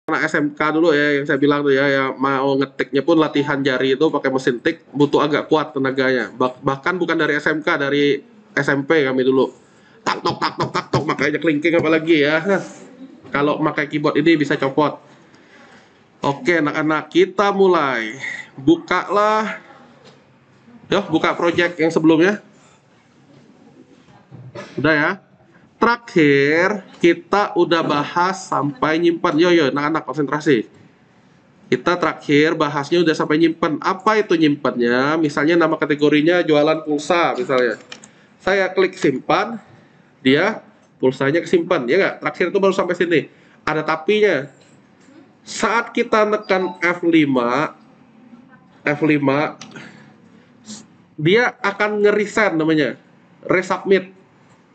Anak SMK dulu ya, yang saya bilang tuh ya, yang mau ngetiknya pun latihan jari itu pakai mesin tik butuh agak kuat tenaganya. Bahkan bukan dari SMK, dari SMP kami dulu. Tak tok tak tok tak tok, makanya kelingking apalagi ya. Kalau pakai keyboard ini bisa copot. Oke, anak-anak, kita mulai. Bukalah. Yo, buka project yang sebelumnya. Udah ya. Terakhir kita udah bahas sampai nyimpan. Yo yo, anak-anak konsentrasi. Kita terakhir bahasnya udah sampai nyimpen. Apa itu nyimpennya? Misalnya nama kategorinya jualan pulsa misalnya. Saya klik simpan, dia pulsanya kesimpan, ya nggak? Terakhir itu baru sampai sini. Ada tapinya. Saat kita tekan F5, dia akan nge-reset namanya. Resubmit,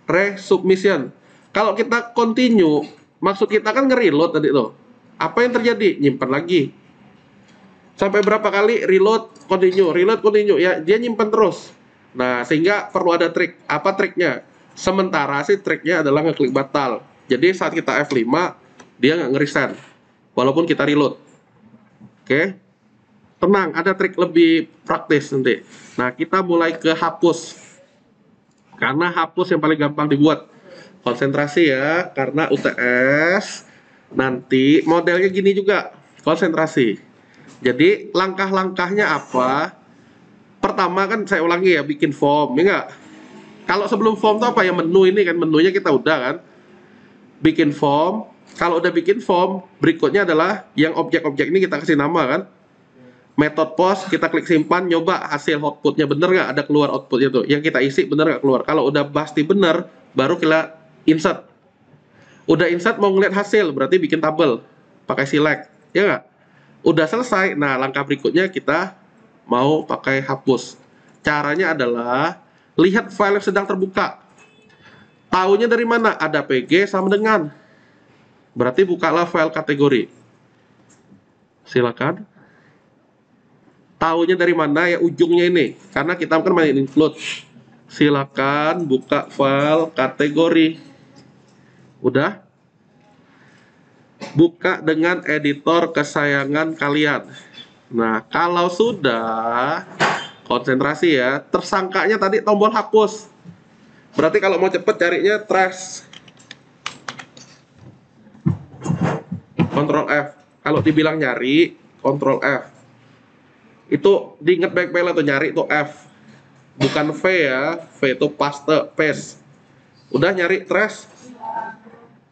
resubmission. Kalau kita continue, maksud kita kan nge-reload tadi tuh. Apa yang terjadi? Nyimpan lagi. Sampai berapa kali reload continue ya, dia nyimpan terus. Nah, sehingga perlu ada trik. Apa triknya? Sementara sih triknya adalah ngeklik batal. Jadi saat kita F5 dia nggak nge-reset walaupun kita reload. Oke, tenang, ada trik lebih praktis nanti. Nah, kita mulai ke hapus, karena hapus yang paling gampang dibuat. Konsentrasi ya, karena UTS nanti modelnya gini juga, konsentrasi. Jadi langkah-langkahnya apa? Pertama kan saya ulangi ya, bikin form, ya nggak? Kalau sebelum form itu apa ya, menu ini kan, menunya kita udah kan? Bikin form. Kalau udah bikin form, berikutnya adalah yang objek-objek ini kita kasih nama kan? Method post, kita klik simpan, nyoba hasil outputnya bener nggak, ada keluar outputnya tuh. Yang kita isi bener nggak keluar. Kalau udah pasti bener, baru kita insert. Udah insert mau ngeliat hasil, berarti bikin tabel. Pakai select, ya nggak? Udah selesai, nah langkah berikutnya kita mau pakai hapus. Caranya adalah lihat file yang sedang terbuka. Taunya dari mana? Ada PG sama dengan. Berarti bukalah file kategori. Silakan. Taunya dari mana ya, ujungnya ini. Karena kita kan main include. Silakan buka file kategori. Udah? Buka dengan editor kesayangan kalian. Nah, kalau sudah, konsentrasi ya, tersangkanya tadi tombol hapus. Berarti kalau mau cepet carinya trash. Ctrl F. Kalau dibilang nyari, Ctrl F. Itu diinget baik-baik lah tuh, nyari itu F. Bukan V ya. V itu paste. Udah nyari trash.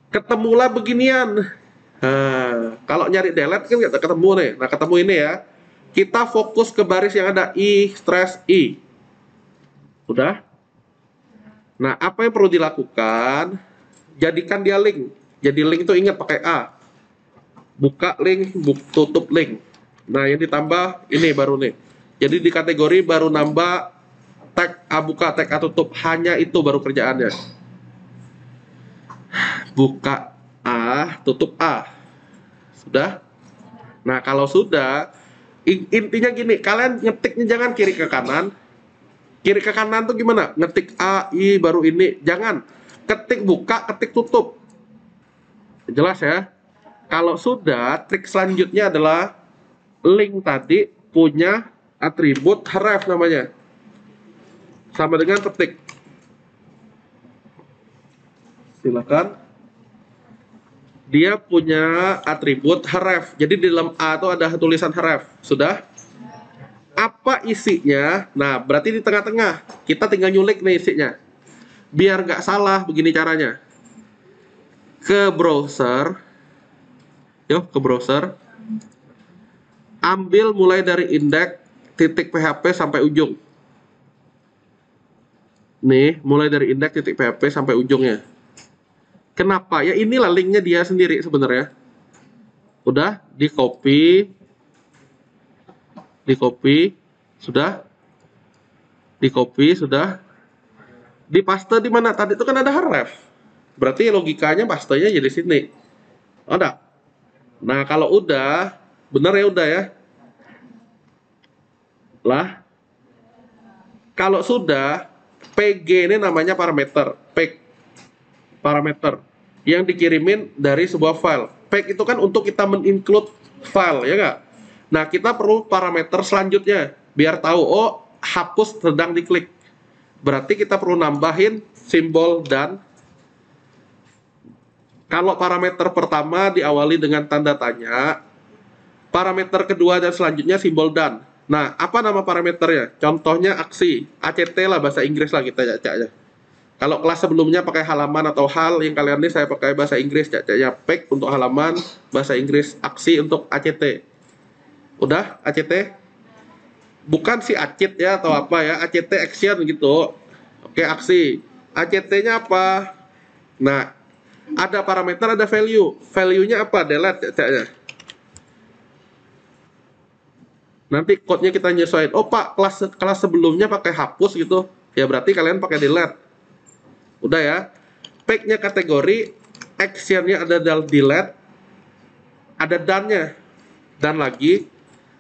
Ketemulah beginian. Nah, kalau nyari delete kan nggak ketemu nih. Nah, ketemu ini ya. Kita fokus ke baris yang ada I, stress I. Udah? Nah, apa yang perlu dilakukan? Jadikan dia link. Jadi link itu ingat pakai A. Buka link, tutup link. Nah, yang ditambah ini baru nih. Jadi di kategori baru nambah tag A buka, tag A tutup. Hanya itu baru kerjaannya. Buka A, tutup A. Sudah? Nah, kalau sudah, intinya gini, kalian ngetiknya jangan kiri ke kanan. Kiri ke kanan tuh gimana? Ngetik A, I, baru ini. Jangan. Ketik buka, ketik tutup. Jelas ya? Kalau sudah, trik selanjutnya adalah link tadi punya atribut href namanya. Sama dengan ketik. Silakan. Dia punya atribut href. Jadi di dalam A itu ada tulisan href. Sudah? Apa isinya? Nah, berarti di tengah-tengah. Kita tinggal nyulik nih isinya. Biar nggak salah, begini caranya. Ke browser. Yuk, ke browser. Ambil mulai dari indeks titik PHP sampai ujung. Nih, mulai dari indeks titik PHP sampai ujungnya. Kenapa? Ya inilah linknya dia sendiri sebenarnya. Udah, di copy, sudah, di copy, sudah. Di paste di mana? Tadi itu kan ada href. Berarti logikanya pastenya jadi sini. Oh, enggak? Nah, kalau udah, bener ya udah ya. Lah, kalau sudah, PG ini namanya parameter. Peg parameter yang dikirimin dari sebuah file. Peg itu kan untuk kita men-include file, ya nggak? Nah, kita perlu parameter selanjutnya. Biar tahu, oh, hapus sedang diklik. Berarti kita perlu nambahin simbol dan. Kalau parameter pertama diawali dengan tanda tanya, parameter kedua dan selanjutnya simbol dan. Nah, apa nama parameternya? Contohnya aksi, ACT lah bahasa Inggris lah kita cacanya. Kalau kelas sebelumnya pakai halaman atau hal, yang kalian ini saya pakai bahasa Inggris cacanya peg untuk halaman, bahasa Inggris aksi untuk ACT. Udah ACT? Bukan si acit ya atau apa ya, ACT action gitu. Oke, aksi. ACT-nya apa? Nah, ada parameter, ada value. Value-nya apa? Delete cacanya. Nanti code-nya kita nyesuaiin. Oh Pak, kelas sebelumnya pakai hapus gitu. Ya berarti kalian pakai delete. Udah ya. Peg-nya kategori, action-nya ada delete, ada done-nya. Dan lagi,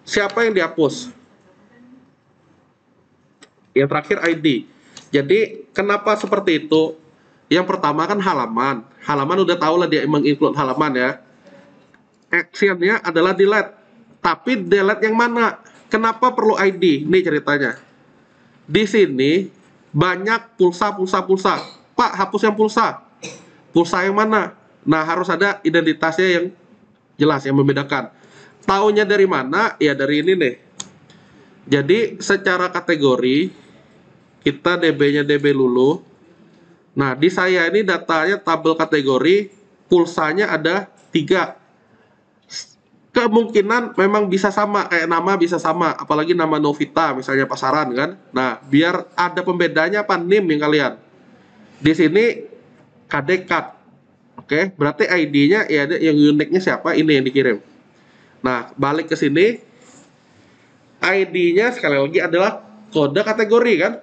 siapa yang dihapus? Yang terakhir ID. Jadi kenapa seperti itu? Yang pertama kan halaman. Halaman udah tahu lah dia menginclude halaman ya. Action-nya adalah delete. Tapi delete yang mana? Kenapa perlu ID? Ini ceritanya. Di sini banyak pulsa. Pak, hapus yang pulsa. Pulsa yang mana? Nah, harus ada identitasnya yang jelas, yang membedakan. Taunya dari mana? Ya dari ini nih. Jadi secara kategori, kita DB-nya DB Lulu. Nah, di saya ini datanya tabel kategori, pulsanya ada 3. Kemungkinan memang bisa sama, kayak nama bisa sama, apalagi nama Novita misalnya pasaran kan. Nah, biar ada pembedanya apa NIM yang kalian. Di sini KD cut. Oke, berarti ID-nya ya ada yang unik-nya siapa? Ini yang dikirim. Nah, balik ke sini. ID-nya sekali lagi adalah kode kategori kan.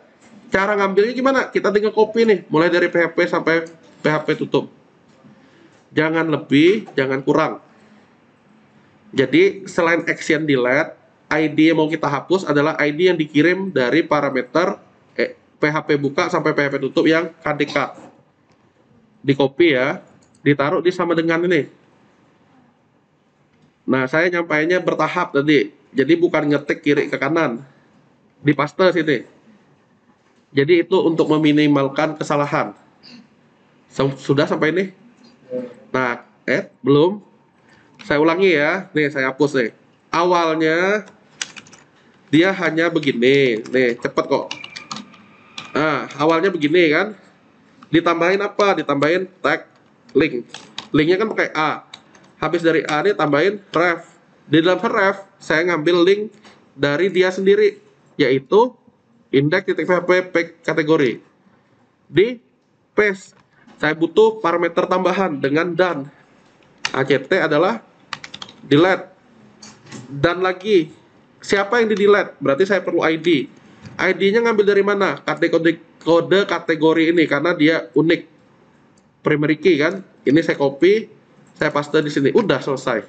Cara ngambilnya gimana? Kita tinggal copy nih, mulai dari PHP sampai PHP tutup. Jangan lebih, jangan kurang. Jadi selain action delete, ID yang mau kita hapus adalah ID yang dikirim dari parameter PHP buka sampai PHP tutup yang KDK. Di copy ya, ditaruh di sama dengan ini. Nah, saya nyampainya bertahap tadi. Jadi bukan ngetik kiri ke kanan. Di paste sini. Jadi itu untuk meminimalkan kesalahan. Sudah sampai ini? Nah, belum. Saya ulangi ya, nih saya hapus nih. Awalnya dia hanya begini, nih cepet kok. Nah, awalnya begini kan. Ditambahin apa? Ditambahin tag link. Linknya kan pakai A. Habis dari A ini tambahin ref. Di dalam ref saya ngambil link dari dia sendiri, yaitu index.php peg kategori. Di paste saya butuh parameter tambahan dengan done. ACT adalah delete. Dan lagi, siapa yang di delete? Berarti saya perlu ID. ID-nya ngambil dari mana? Kode kategori ini karena dia unik. Primary key kan? Ini saya copy, saya paste di sini. Udah selesai.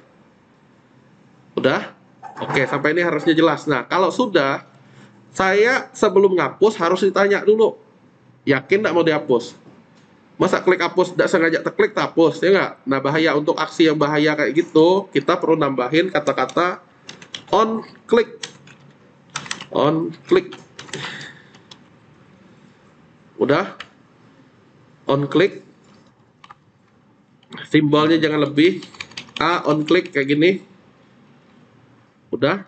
Udah? Oke, sampai ini harusnya jelas. Nah, kalau sudah, saya sebelum ngapus harus ditanya dulu. Yakin nggak mau dihapus? Masa klik hapus, tidak sengaja terklik hapus, ya nggak? Nah, bahaya untuk aksi yang bahaya kayak gitu, kita perlu nambahin kata-kata on click. On click. Udah? On click. Simbolnya jangan lebih. A on click kayak gini. Udah?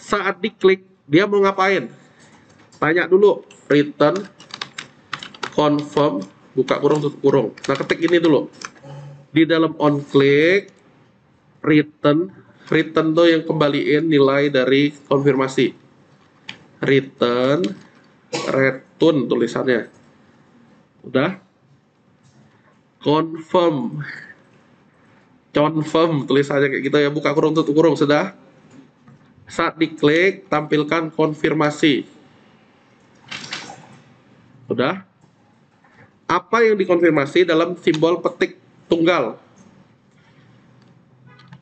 Saat diklik, dia mau ngapain? Tanya dulu. Return. Confirm. Buka kurung, tutup kurung. Nah, ketik ini dulu. Di dalam on click, return tuh yang kembaliin nilai dari konfirmasi. Return tulisannya. Udah? Confirm tulisannya kayak gitu ya. Buka kurung, tutup kurung. Sudah? Saat diklik, tampilkan konfirmasi. Udah? Apa yang dikonfirmasi dalam simbol petik tunggal?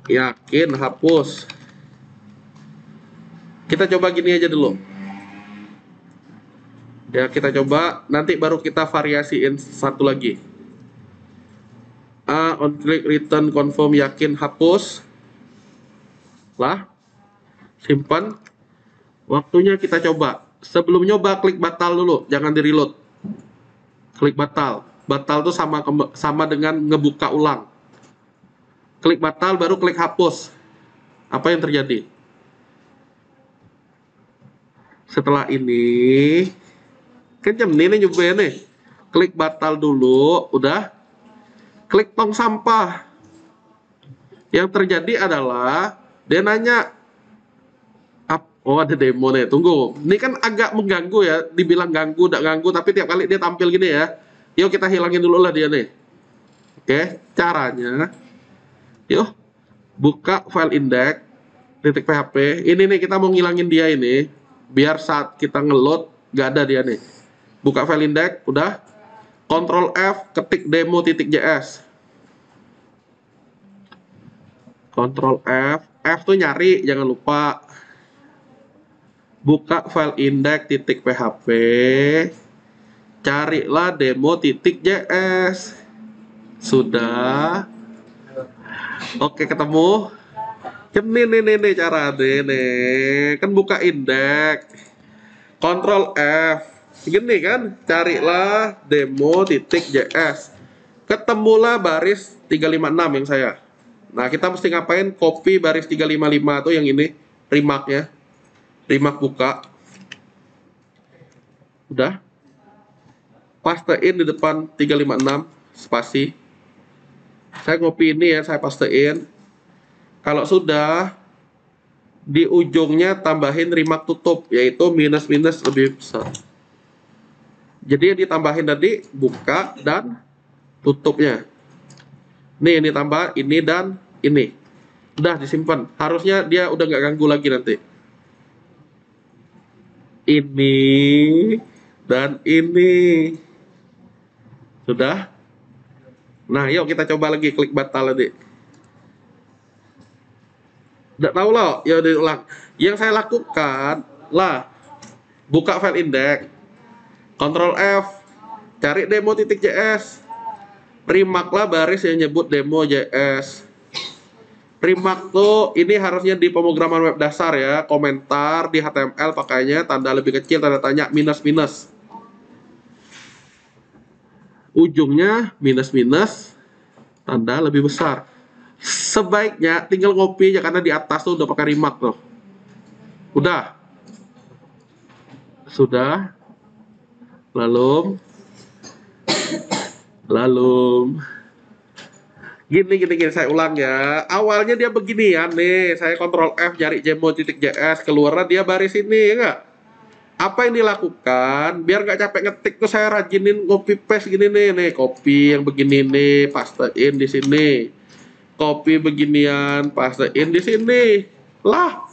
Yakin, hapus. Kita coba gini aja dulu. Ya, kita coba, nanti baru kita variasiin satu lagi. A, on click, return, confirm, yakin, hapus. Lah, simpan. Waktunya kita coba. Sebelum nyoba, klik batal dulu, jangan di reload. Klik batal. Batal itu sama dengan ngebuka ulang. Klik batal, baru klik hapus. Apa yang terjadi? Setelah ini, kenceng nih nyobain nih. Klik batal dulu, udah. Klik tong sampah. Yang terjadi adalah dia nanya, oh ada demo nih, tunggu. Ini kan agak mengganggu ya, dibilang ganggu, tidak ganggu, tapi tiap kali dia tampil gini ya. Yuk kita hilangin dulu lah dia nih. Oke, caranya, yuk buka file index .php. Ini nih kita mau ngilangin dia ini, biar saat kita ngeload gak ada dia nih. Buka file index, udah. Ctrl F, ketik demo.js. Ctrl F, F tuh nyari, jangan lupa. Buka file index.php, carilah demo.js. Sudah. Oke, ketemu. Ini cara nih. Kan buka indeks. Ctrl F. Gini kan, carilah demo.js. Ketemulah baris 356 yang saya. Nah, kita mesti ngapain? Copy baris 355 tuh yang ini, remark-nya. Remark buka. Udah. Pastein di depan 356 spasi. Saya ngopi ini ya, saya pastein. Kalau sudah, di ujungnya tambahin remark tutup, yaitu minus-minus lebih besar. Jadi yang ditambahin tadi buka dan tutupnya. Nih, ini tambah ini dan ini. Udah disimpan. Harusnya dia udah nggak ganggu lagi nanti. Ini dan ini. Sudah. Nah, yuk kita coba lagi, klik batal tadi. Nggak tahu loh, ya diulang. Yang saya lakukan lah, buka file index, Ctrl F, cari demo.js, remark-lah baris yang nyebut demo.js. Remark tuh ini harusnya di pemrograman web dasar ya, komentar di HTML pakainya tanda lebih kecil, tanda tanya, minus-minus. Ujungnya minus-minus, tanda lebih besar. Sebaiknya tinggal ngopi aja karena di atas tuh udah pakai remark tuh. Udah. Sudah. Lalu gini saya ulang ya. Awalnya dia beginian nih, saya Ctrl F cari demo.js, keluar dia baris ini ya enggak? Apa yang dilakukan biar nggak capek ngetik tuh, saya rajinin copy paste gini nih, copy yang begini nih, pastein di sini. Copy beginian, pastein di sini. Lah.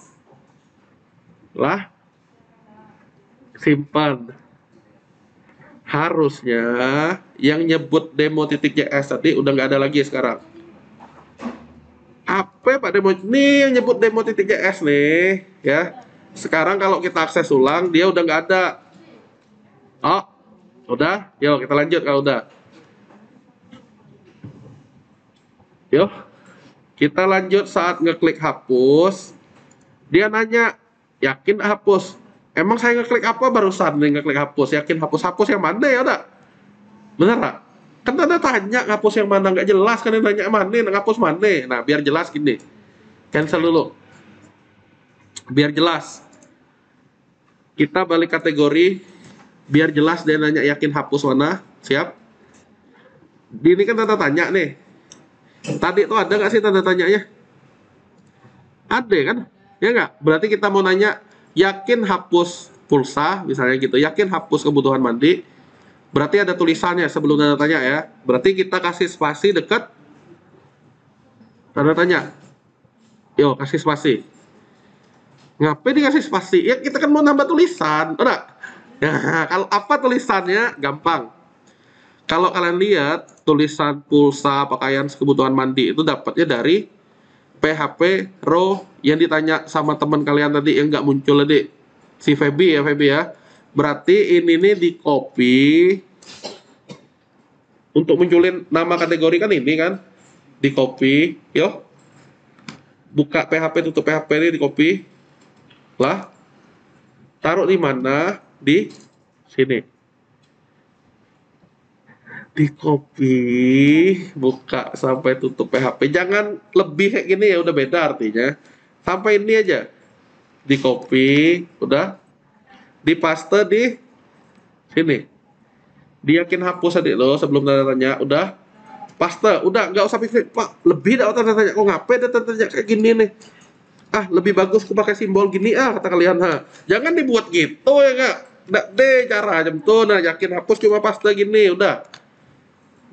Simpan. Harusnya yang nyebut demo.js tadi udah nggak ada lagi sekarang. Apa Pak demo? Nih yang nyebut demo.js nih, ya. Sekarang kalau kita akses ulang, dia udah nggak ada. Oh, udah. Yuk kita lanjut kalau udah. Yuk, kita lanjut saat ngeklik hapus. Dia nanya, yakin hapus? Emang saya ngeklik apa barusan nih ngeklik hapus? Yakin hapus yang mana ya udah? Bener nggak? Kan tanda tanya hapus yang mana, nggak jelas kan, yang nanya mana, ngapus mana? Nah biar jelas gini, cancel dulu. Biar jelas. Kita balik kategori, biar jelas dia nanya yakin hapus mana, siap? Ini kan tanda tanya nih. Tadi tuh ada nggak sih tanda tanyanya? Ada kan? Ya nggak? Berarti kita mau nanya, yakin hapus pulsa, misalnya gitu. Yakin hapus kebutuhan mandi. Berarti ada tulisannya sebelum tanda tanya ya. Berarti kita kasih spasi dekat tanda tanya. Yo, kasih spasi. Ngapain dikasih spasi? Ya kita kan mau nambah tulisan. Udah. Ya, kalau apa tulisannya? Gampang. Kalau kalian lihat tulisan pulsa pakaian kebutuhan mandi itu dapatnya dari PHP row yang ditanya sama teman kalian tadi yang nggak muncul tadi, si Feby ya. Berarti ini nih di copy untuk munculin nama kategori kan ini kan, di copy, yo, buka PHP, tutup PHP ini di copy lah, taruh di mana, di sini, di copy, buka sampai tutup PHP. Jangan lebih kayak gini ya, udah beda artinya. Sampai ini aja, di copy, udah, di paste di sini. Diyakin hapus tadi lo sebelum tanda tanya, udah, paste, udah, nggak usah pikir, Pak, lebih dah tanda tanya, kok ngapain tanda tanya kayak gini nih? Ah, lebih bagus aku pakai simbol gini kata kalian, jangan dibuat gitu ya kak. Nggak deh cara jam tuh, nah yakin hapus cuma paste gini, udah.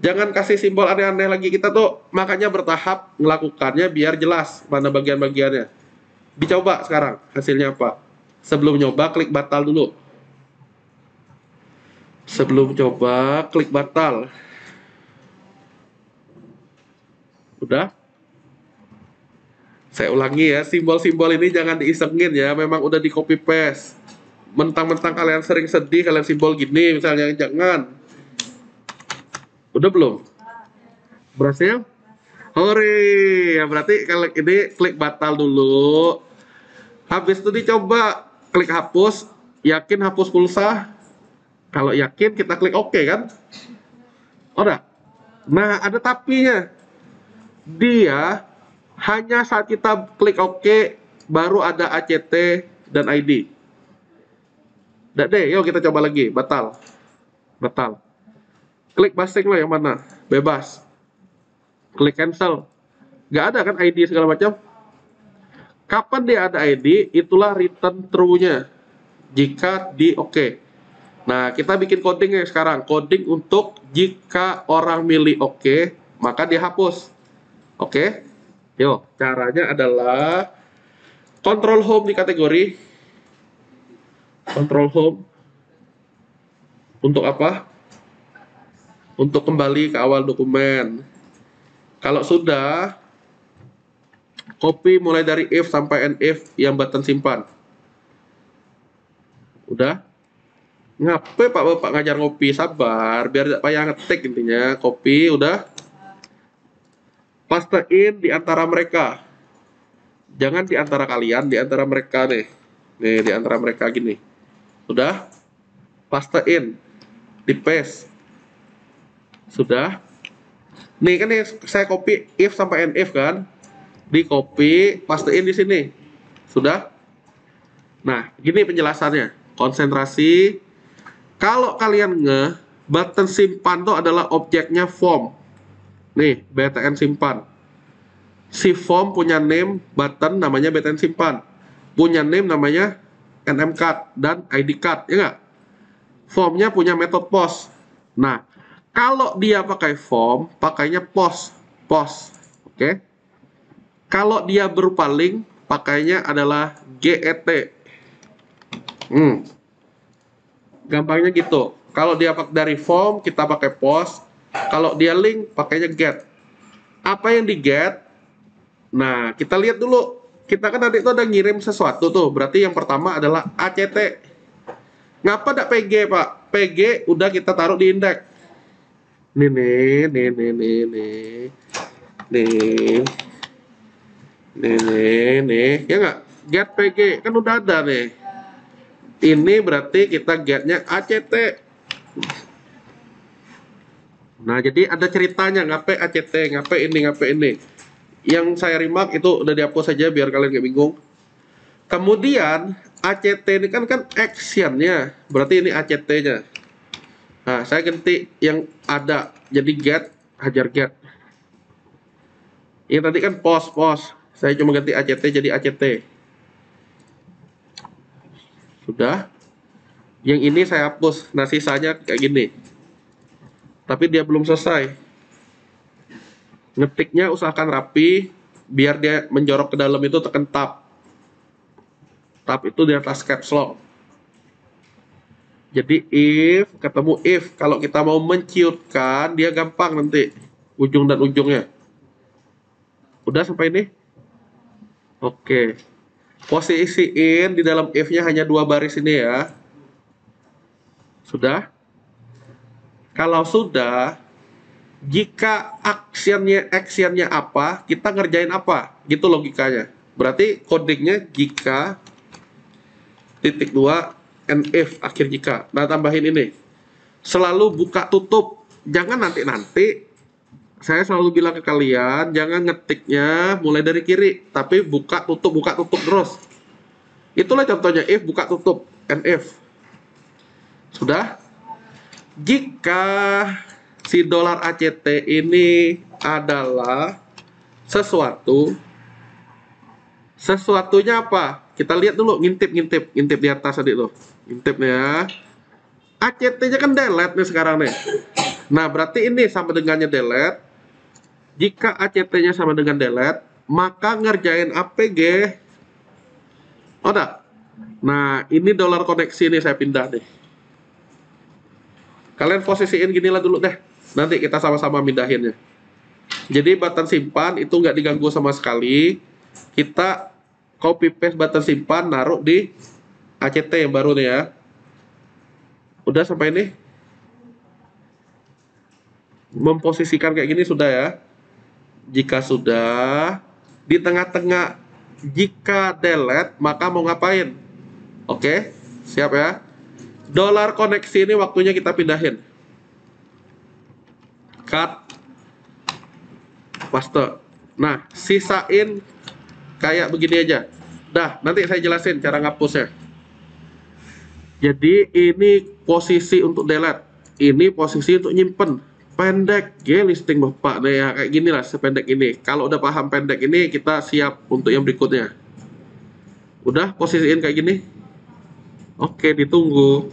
Jangan kasih simbol aneh-aneh lagi, kita tuh makanya bertahap melakukannya biar jelas mana bagian-bagiannya. Dicoba sekarang hasilnya apa. Sebelum nyoba klik batal dulu. Sebelum coba klik batal. Udah. Saya ulangi ya, simbol-simbol ini jangan diisengin ya, memang udah di copy paste. Mentang-mentang kalian sering sedih, kalian simbol gini misalnya, jangan. Udah belum? Berhasil? Hore, ya berarti kalau ini klik batal dulu. Habis itu dicoba klik hapus, yakin hapus pulsa. Kalau yakin kita klik OK kan? Udah. Nah, ada tapinya. Dia hanya saat kita klik OK baru ada ACT dan ID. Udah deh, yuk kita coba lagi, batal. Batal. Klik basing lah yang mana? Bebas. Klik cancel. Nggak ada kan ID segala macam? Kapan dia ada ID? Itulah return true-nya. Jika di OK. Nah, kita bikin codingnya sekarang. Coding untuk jika orang milih OK, maka dia hapus. Oke? Yuk, caranya adalah control home di kategori. Control home. Untuk apa? Untuk kembali ke awal dokumen. Kalau sudah, copy mulai dari if sampai NF yang button simpan. Udah? Ngapain Pak Bapak ngajar ngopi? Sabar, biar tidak payah ngetik intinya. Copy, udah. Pastein di antara mereka. Jangan di antara kalian, di antara mereka nih. Nih, di antara mereka gini. Udah? Pastein. Di paste. Sudah? Nih kan nih, saya copy if sampai NF kan? Di copy, pastein di sini. Sudah? Nah, gini penjelasannya. Konsentrasi. Kalau kalian button simpan itu adalah objeknya form. Nih, btn simpan. Si form punya name button namanya btn simpan. Punya name namanya nmCut dan idCut, ya nggak? Formnya punya metode post. Nah, kalau dia pakai form, pakainya post. Post. Oke? Kalau dia berupa link, pakainya adalah get. Gampangnya gitu. Kalau dia dari form, kita pakai post. Kalau dia link, pakainya get. Apa yang di get? Nah, kita lihat dulu. Kita kan tadi itu ada ngirim sesuatu tuh. Berarti yang pertama adalah ACT. Ngapa tidak PG, Pak? PG udah kita taruh di indeks. Nih. Ya nggak? Get PG. Kan udah ada nih. Ini berarti kita getnya ACT. Nah, jadi ada ceritanya, ngapain ACT, ngapain ini. Yang saya remark itu udah dihapus saja biar kalian gak bingung. Kemudian ACT ini kan actionnya, berarti ini ACT-nya. Nah, saya ganti yang ada, jadi get, hajar get. Yang tadi kan post. Saya cuma ganti ACT jadi ACT. Sudah. Yang ini saya hapus. Nah, sisanya kayak gini. Tapi dia belum selesai. Ngetiknya usahakan rapi, biar dia menjorok ke dalam itu tekan tab. Tab itu di atas caps lock. Jadi if ketemu if, kalau kita mau menciutkan dia gampang nanti ujung dan ujungnya. Udah sampai ini? Oke. Posisiin di dalam if-nya hanya 2 baris ini ya. Sudah? Kalau sudah, jika actionnya apa, kita ngerjain apa? Gitu logikanya. Berarti codingnya jika titik 2 and if akhir jika. Nah, tambahin ini. Selalu buka tutup. Jangan nanti-nanti. Saya selalu bilang ke kalian, jangan ngetiknya mulai dari kiri, tapi buka tutup terus. Itulah contohnya if buka tutup and if. Sudah? Jika si dolar ACT ini adalah sesuatunya apa? Kita lihat dulu, ngintip di atas tadi tuh. Ngintip nih ya. ACT-nya kan delete nih sekarang nih. Nah, berarti ini sama dengannya delete. Jika ACT-nya sama dengan delete, maka ngerjain APG. Oh, enggak? Nah, ini dolar koneksi nih saya pindah deh. Kalian posisiin ginilah dulu deh. Nanti kita sama-sama mindahinnya. Jadi button simpan itu nggak diganggu sama sekali. Kita copy paste button simpan, naruh di ACT yang baru nih ya. Udah sampai ini? Memposisikan kayak gini sudah ya. Jika sudah, di tengah-tengah jika delete, maka mau ngapain? Oke, siap ya. Dolar koneksi ini waktunya kita pindahin. Cut. Paste. Nah, sisain kayak begini aja. Dah, nanti saya jelasin cara ngapusnya. Jadi ini posisi untuk delete. Ini posisi untuk nyimpen. Pendek, ya listing bapak deh ya kayak gini lah sependek ini. Kalau udah paham pendek ini kita siap untuk yang berikutnya. Udah posisiin kayak gini. Oke, ditunggu.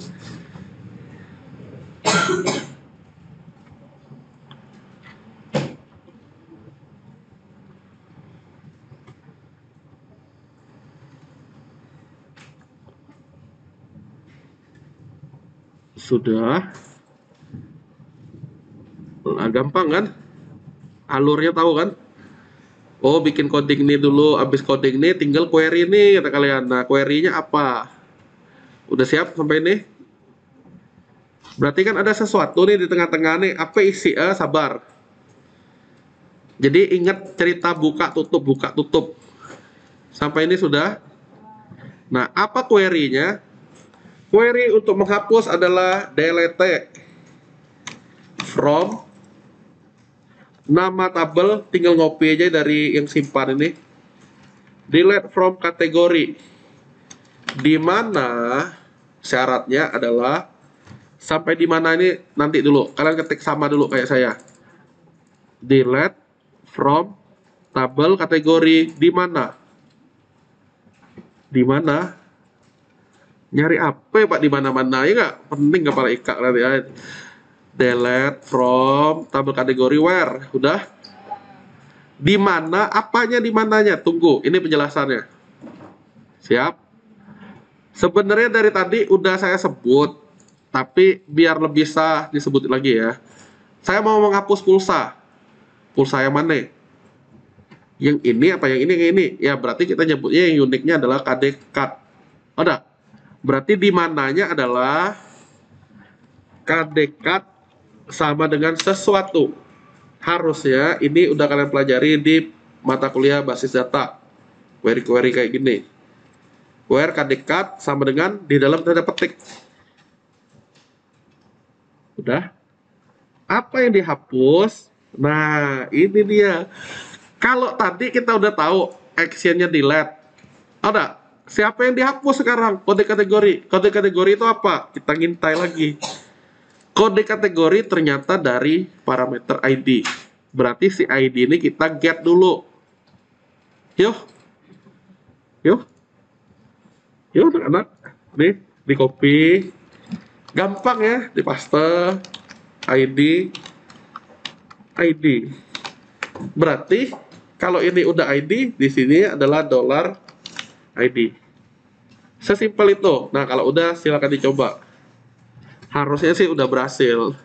Sudah. Nah, gampang kan? Alurnya tahu kan? Oh, bikin coding ini dulu, habis coding ini tinggal query ini kata kalian. Nah, query-nya apa? Udah siap sampai ini? Berarti kan ada sesuatu nih di tengah-tengah nih. Apa isi? Sabar. Jadi ingat cerita buka tutup. Sampai ini sudah. Nah, apa query-nya? Query untuk menghapus adalah delete from nama tabel, tinggal ngopi aja dari yang simpan ini. Delete from kategori, di mana syaratnya adalah sampai di mana ini nanti dulu. Kalian ketik sama dulu kayak saya. Delete from tabel kategori di mana? Di mana? Nyari apa ya Pak di mana-mana ya nggak? Penting kepala ikat nanti ya. Delete from tabel kategori where. Udah? Di mana? Apanya di mananya? Tunggu, ini penjelasannya. Siap? Sebenarnya dari tadi udah saya sebut, tapi biar lebih sah disebut lagi ya. Saya mau menghapus pulsa. Pulsa yang mana? Yang ini apa yang ini? Ya berarti kita nyebutnya yang uniknya adalah KD cut. Ada? Berarti di mananya adalah KD cut sama dengan sesuatu. Harusnya ini udah kalian pelajari di mata kuliah basis data. Query-query kayak gini. Where KD cut sama dengan di dalam tanda petik. Udah? Apa yang dihapus? Nah, ini dia. Kalau tadi kita udah tahu actionnya delete. Ada? Siapa yang dihapus sekarang? Kode kategori. Kode kategori itu apa? Kita ngintai lagi. Kode kategori ternyata dari parameter ID. Berarti si ID ini kita get dulu. Yuk. Yuk anak-anak. Nih, di copy. Gampang ya, di paste. ID. Berarti kalau ini udah ID, di sini adalah dolar ID. Sesimpel itu. Nah, kalau udah silakan dicoba. Harusnya sih udah berhasil.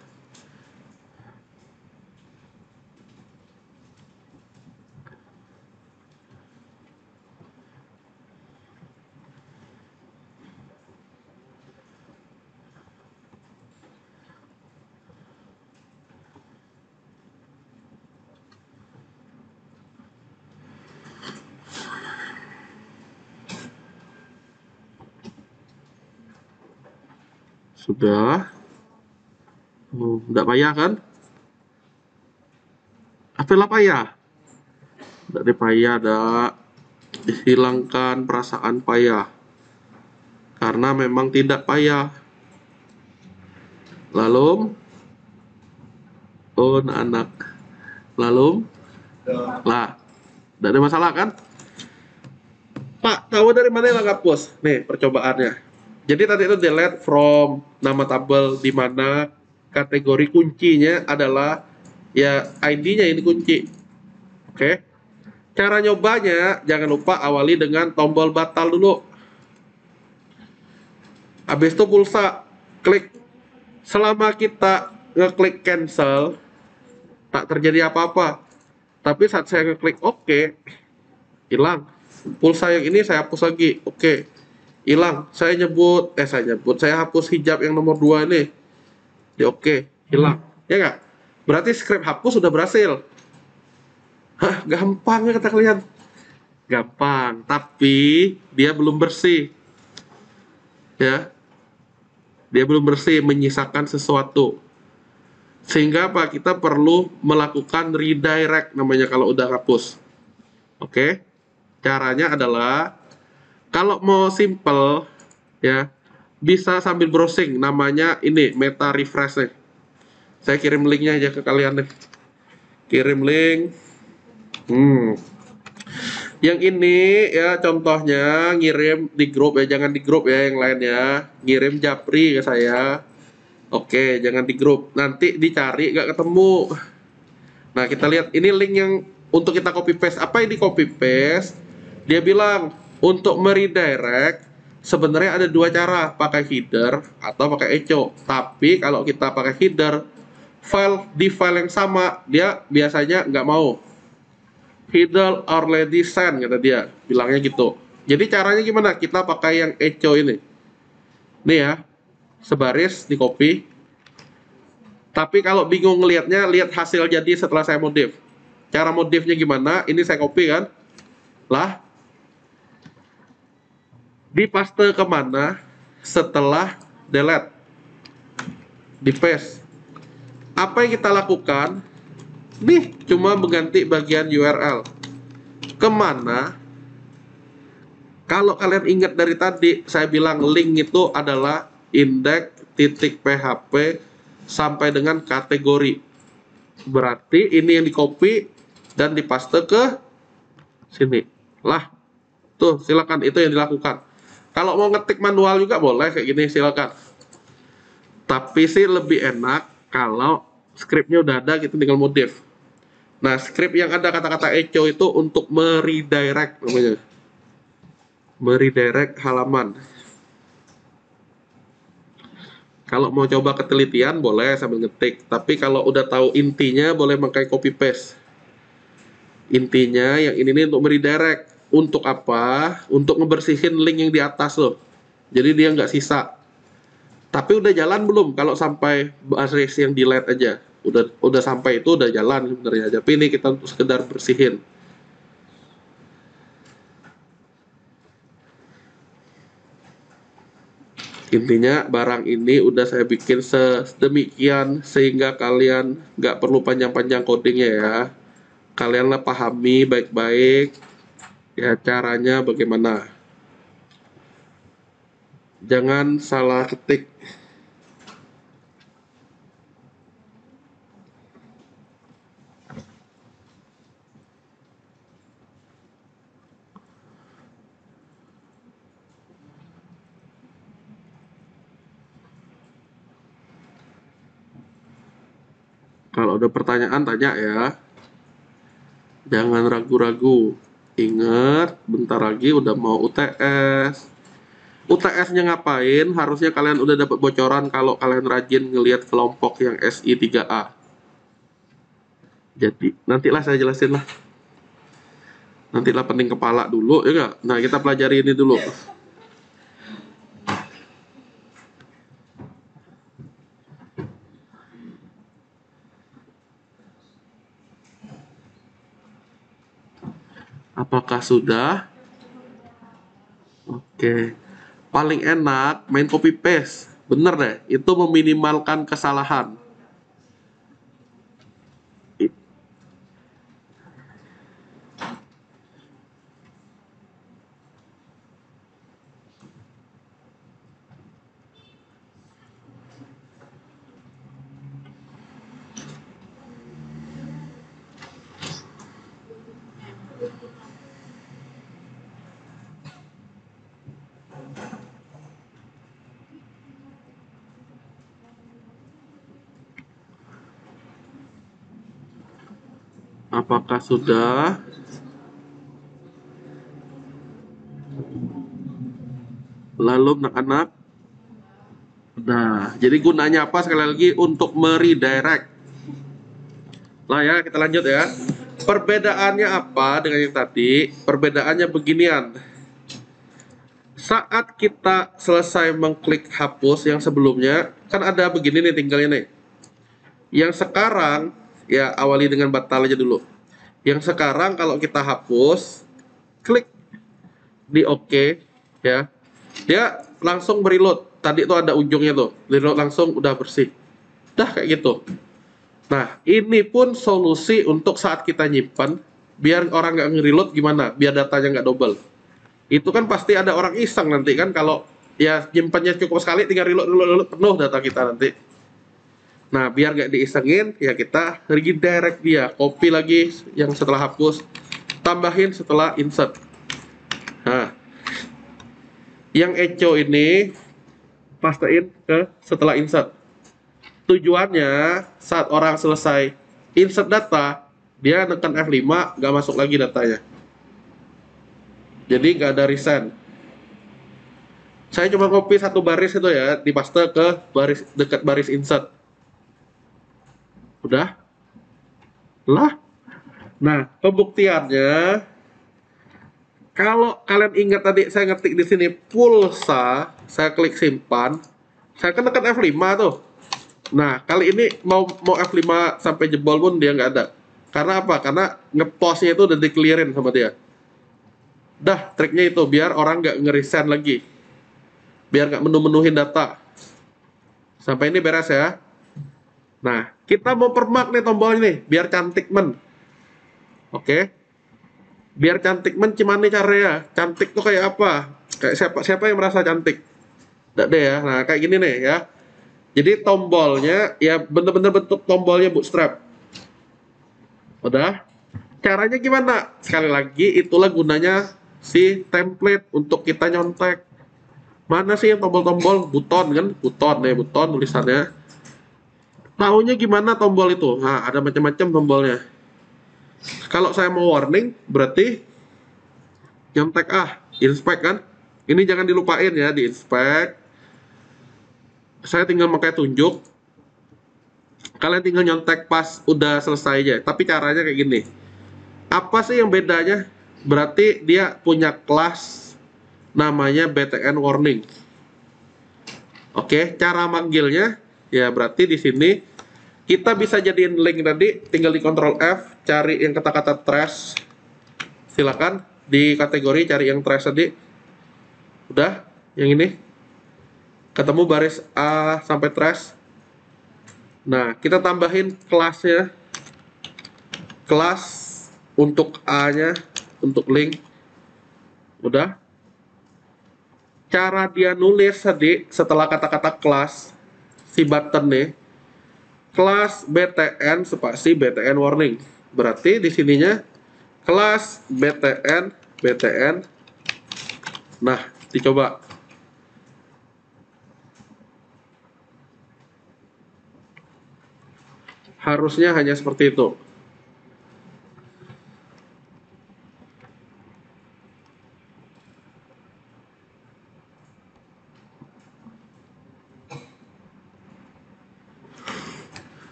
Sudah. Nggak payah kan? Apalah payah? Nggak payah, dak. Hilangkan perasaan payah. Karena memang tidak payah. Lalu, oh anak. Lalu, lah, tidak ada masalah kan? Pak, tahu dari mana yang hapus? Nih, percobaannya. Jadi tadi itu delete from nama tabel di mana kategori kuncinya adalah ya ID-nya ini kunci. Oke. Cara nyobanya jangan lupa awali dengan tombol batal dulu. Habis itu pulsa klik. Selama kita ngeklik cancel tak terjadi apa-apa. Tapi saat saya ngeklik OK, hilang. Pulsa yang ini saya hapus lagi. Oke. Hilang. Saya hapus hijab yang nomor 2 ini. Di oke, hilang. Ya nggak? Berarti script hapus sudah berhasil. Hah, gampang ya kata kalian. Gampang, tapi dia belum bersih. Ya. Dia belum bersih, menyisakan sesuatu. Sehingga apa? Kita perlu melakukan redirect namanya kalau udah hapus. Oke. Caranya adalah kalau mau simple ya, bisa sambil browsing, namanya ini meta refresh nih. Saya kirim linknya aja ke kalian nih. Kirim link. Yang ini ya contohnya ngirim di grup ya, jangan di grup ya, yang lain ya. Ngirim japri ke saya. Oke, jangan di grup. Nanti dicari gak ketemu. Nah, kita lihat ini link yang untuk kita copy paste. Apa yang di copy paste? Dia bilang untuk meredirect sebenarnya ada dua cara, pakai header atau pakai echo. Tapi kalau kita pakai header, file yang sama dia biasanya nggak mau. Header already sent kata dia, bilangnya gitu. Jadi caranya gimana? Kita pakai yang echo ini. Nih ya, sebaris di copy. Tapi kalau bingung ngelihatnya, lihat hasil jadi setelah saya modif. Cara modifnya gimana? Ini saya copy kan. Lah, dipaste kemana setelah delete. Di paste. Apa yang kita lakukan? Nih, cuma mengganti bagian URL. Kemana? Kalau kalian ingat dari tadi, saya bilang link itu adalah index.php sampai dengan kategori. Berarti ini yang di copy dan dipaste ke sini. Lah, tuh silakan itu yang dilakukan. Kalau mau ngetik manual juga boleh kayak gini, silakan. Tapi sih lebih enak kalau scriptnya udah ada, gitu tinggal modif. Nah, script yang ada kata-kata echo itu untuk meredirect namanya. Meredirect halaman. Kalau mau coba ketelitian boleh sambil ngetik, tapi kalau udah tahu intinya boleh pakai copy paste. Intinya yang ini nih untuk meredirect. Untuk apa? Untuk ngebersihin link yang di atas loh. Jadi dia nggak sisa. Tapi udah jalan belum? Kalau sampai baris yang delete aja, udah sampai itu udah jalan sebenarnya. Tapi ini kita untuk sekedar bersihin. Intinya barang ini udah saya bikin sedemikian sehingga kalian nggak perlu panjang-panjang codingnya ya. Kalianlah pahami baik-baik ya caranya bagaimana. Jangan salah ketik. Kalau ada pertanyaan tanya ya. Jangan ragu-ragu. Ingat, bentar lagi udah mau UTS. UTS-nya ngapain? Harusnya kalian udah dapat bocoran kalau kalian rajin ngelihat kelompok yang SI 3A. Jadi, nantilah saya jelasin lah. Nantilah pening kepala dulu, ya nggak? Nah, kita pelajari ini dulu. Apakah sudah? Oke. Paling enak main copy paste. Bener deh, itu meminimalkan kesalahan. Apakah sudah? Lalu anak-anak. Nah, jadi gunanya apa sekali lagi? Untuk meredirect. Nah ya, kita lanjut ya. Perbedaannya apa dengan yang tadi? Perbedaannya beginian. Saat kita selesai mengklik hapus yang sebelumnya, kan ada begini nih tinggalnya nih. Yang sekarang, ya awali dengan batal aja dulu. Yang sekarang kalau kita hapus, klik di OK, ya, dia langsung mereload. Tadi tuh ada ujungnya tuh, reload langsung udah bersih. Dah kayak gitu. Nah, ini pun solusi untuk saat kita nyimpan, biar orang nggak nge-reload gimana, biar datanya nggak double. Itu kan pasti ada orang iseng nanti kan, kalau ya nyimpannya cukup sekali, tinggal reload penuh data kita nanti. Nah, biar nggak diisengin, ya kita redirect dia, copy lagi yang setelah hapus, tambahin setelah insert. Nah, yang echo ini pastein ke setelah insert. Tujuannya saat orang selesai insert data, dia nekan F5, nggak masuk lagi datanya. Jadi nggak ada resend. Saya cuma copy satu baris itu ya, dipaste ke baris dekat baris insert. Udah? Lah. Nah, pembuktiannya, kalau kalian ingat tadi saya ngetik di sini pulsa, saya klik simpan, saya kan tekan F5 tuh. Nah, kali ini mau F5 sampai jebol pun dia nggak ada. Karena apa? Karena ngepostnya itu udah di-clearin sama dia. Dah, triknya itu biar orang nggak nge-resend lagi. Biar nggak menu-menuhin data. Sampai ini beres ya. Nah, kita mau permak nih tombol ini, biar cantik men. Oke. Biar cantik men, gimana caranya? Cantik tuh kayak apa? Kayak siapa yang merasa cantik? Nggak deh ya. Nah, kayak gini nih ya. Jadi tombolnya ya bener-bener bentuk tombolnya bootstrap. Udah? Caranya gimana? Sekali lagi itulah gunanya si template untuk kita nyontek. Mana sih yang tombol-tombol buton kan? Buton ya, buton tulisannya. Taunya gimana tombol itu? Nah, ada macam-macam tombolnya. Kalau saya mau warning, berarti nyontek inspect kan? Ini jangan dilupain ya, di inspect. Saya tinggal pakai tunjuk. Kalian tinggal nyontek pas udah selesai aja. Tapi caranya kayak gini. Apa sih yang bedanya? Berarti dia punya kelas namanya btn warning. Oke, cara manggilnya ya berarti di sini kita bisa jadiin link tadi, tinggal di Ctrl F, cari yang kata-kata trash. Silakan di kategori cari yang trash tadi. Udah, yang ini. Ketemu baris A sampai trash. Nah, kita tambahin kelasnya. Kelas untuk A-nya, untuk link. Udah. Cara dia nulis tadi setelah kata-kata kelas, si button nih, kelas btn spasi btn warning. Berarti di sininya kelas btn. Nah, dicoba. Harusnya hanya seperti itu.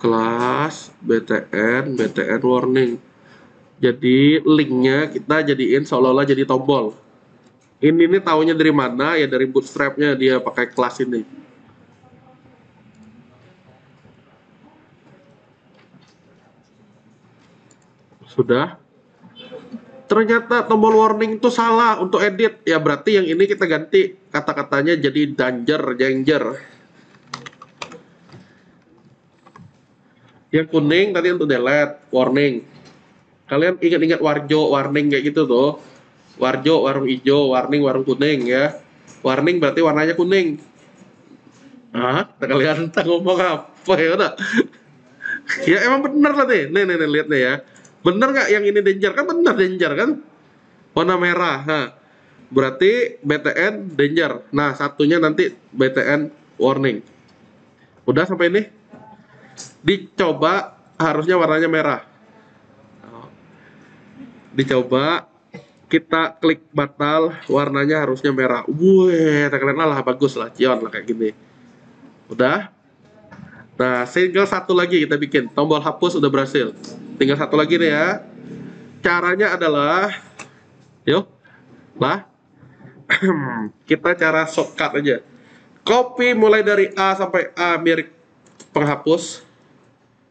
kelas btn warning. Jadi linknya kita jadiin seolah-olah jadi tombol. Ini nih taunya dari mana ya, dari bootstrapnya dia pakai kelas ini. Sudah. Ternyata tombol warning itu salah untuk edit. Ya berarti yang ini kita ganti kata-katanya jadi danger. Yang kuning tadi untuk delete, warning. Kalian ingat-ingat warjo, warning kayak gitu tuh. Warjo, warung hijau, warning, warung kuning ya. Warning berarti warnanya kuning. Ah, kalian entah ngomong apa ya udah. Ya emang bener lah nih. Nih lihat nih ya. Bener nggak yang ini danger kan? Bener danger kan? Warna merah. Nah, berarti BTN danger. Nah, satunya nanti BTN warning. Udah sampai ini? Dicoba harusnya warnanya merah. Dicoba kita klik batal, warnanya harusnya merah. Wih, keren lah, bagus lah, cion lah kayak gini. Udah. Nah, tinggal satu lagi kita bikin. Tombol hapus udah berhasil. Tinggal satu lagi nih ya. Caranya adalah, yuk, lah, kita cara shortcut aja. Copy mulai dari A sampai A mirip penghapus.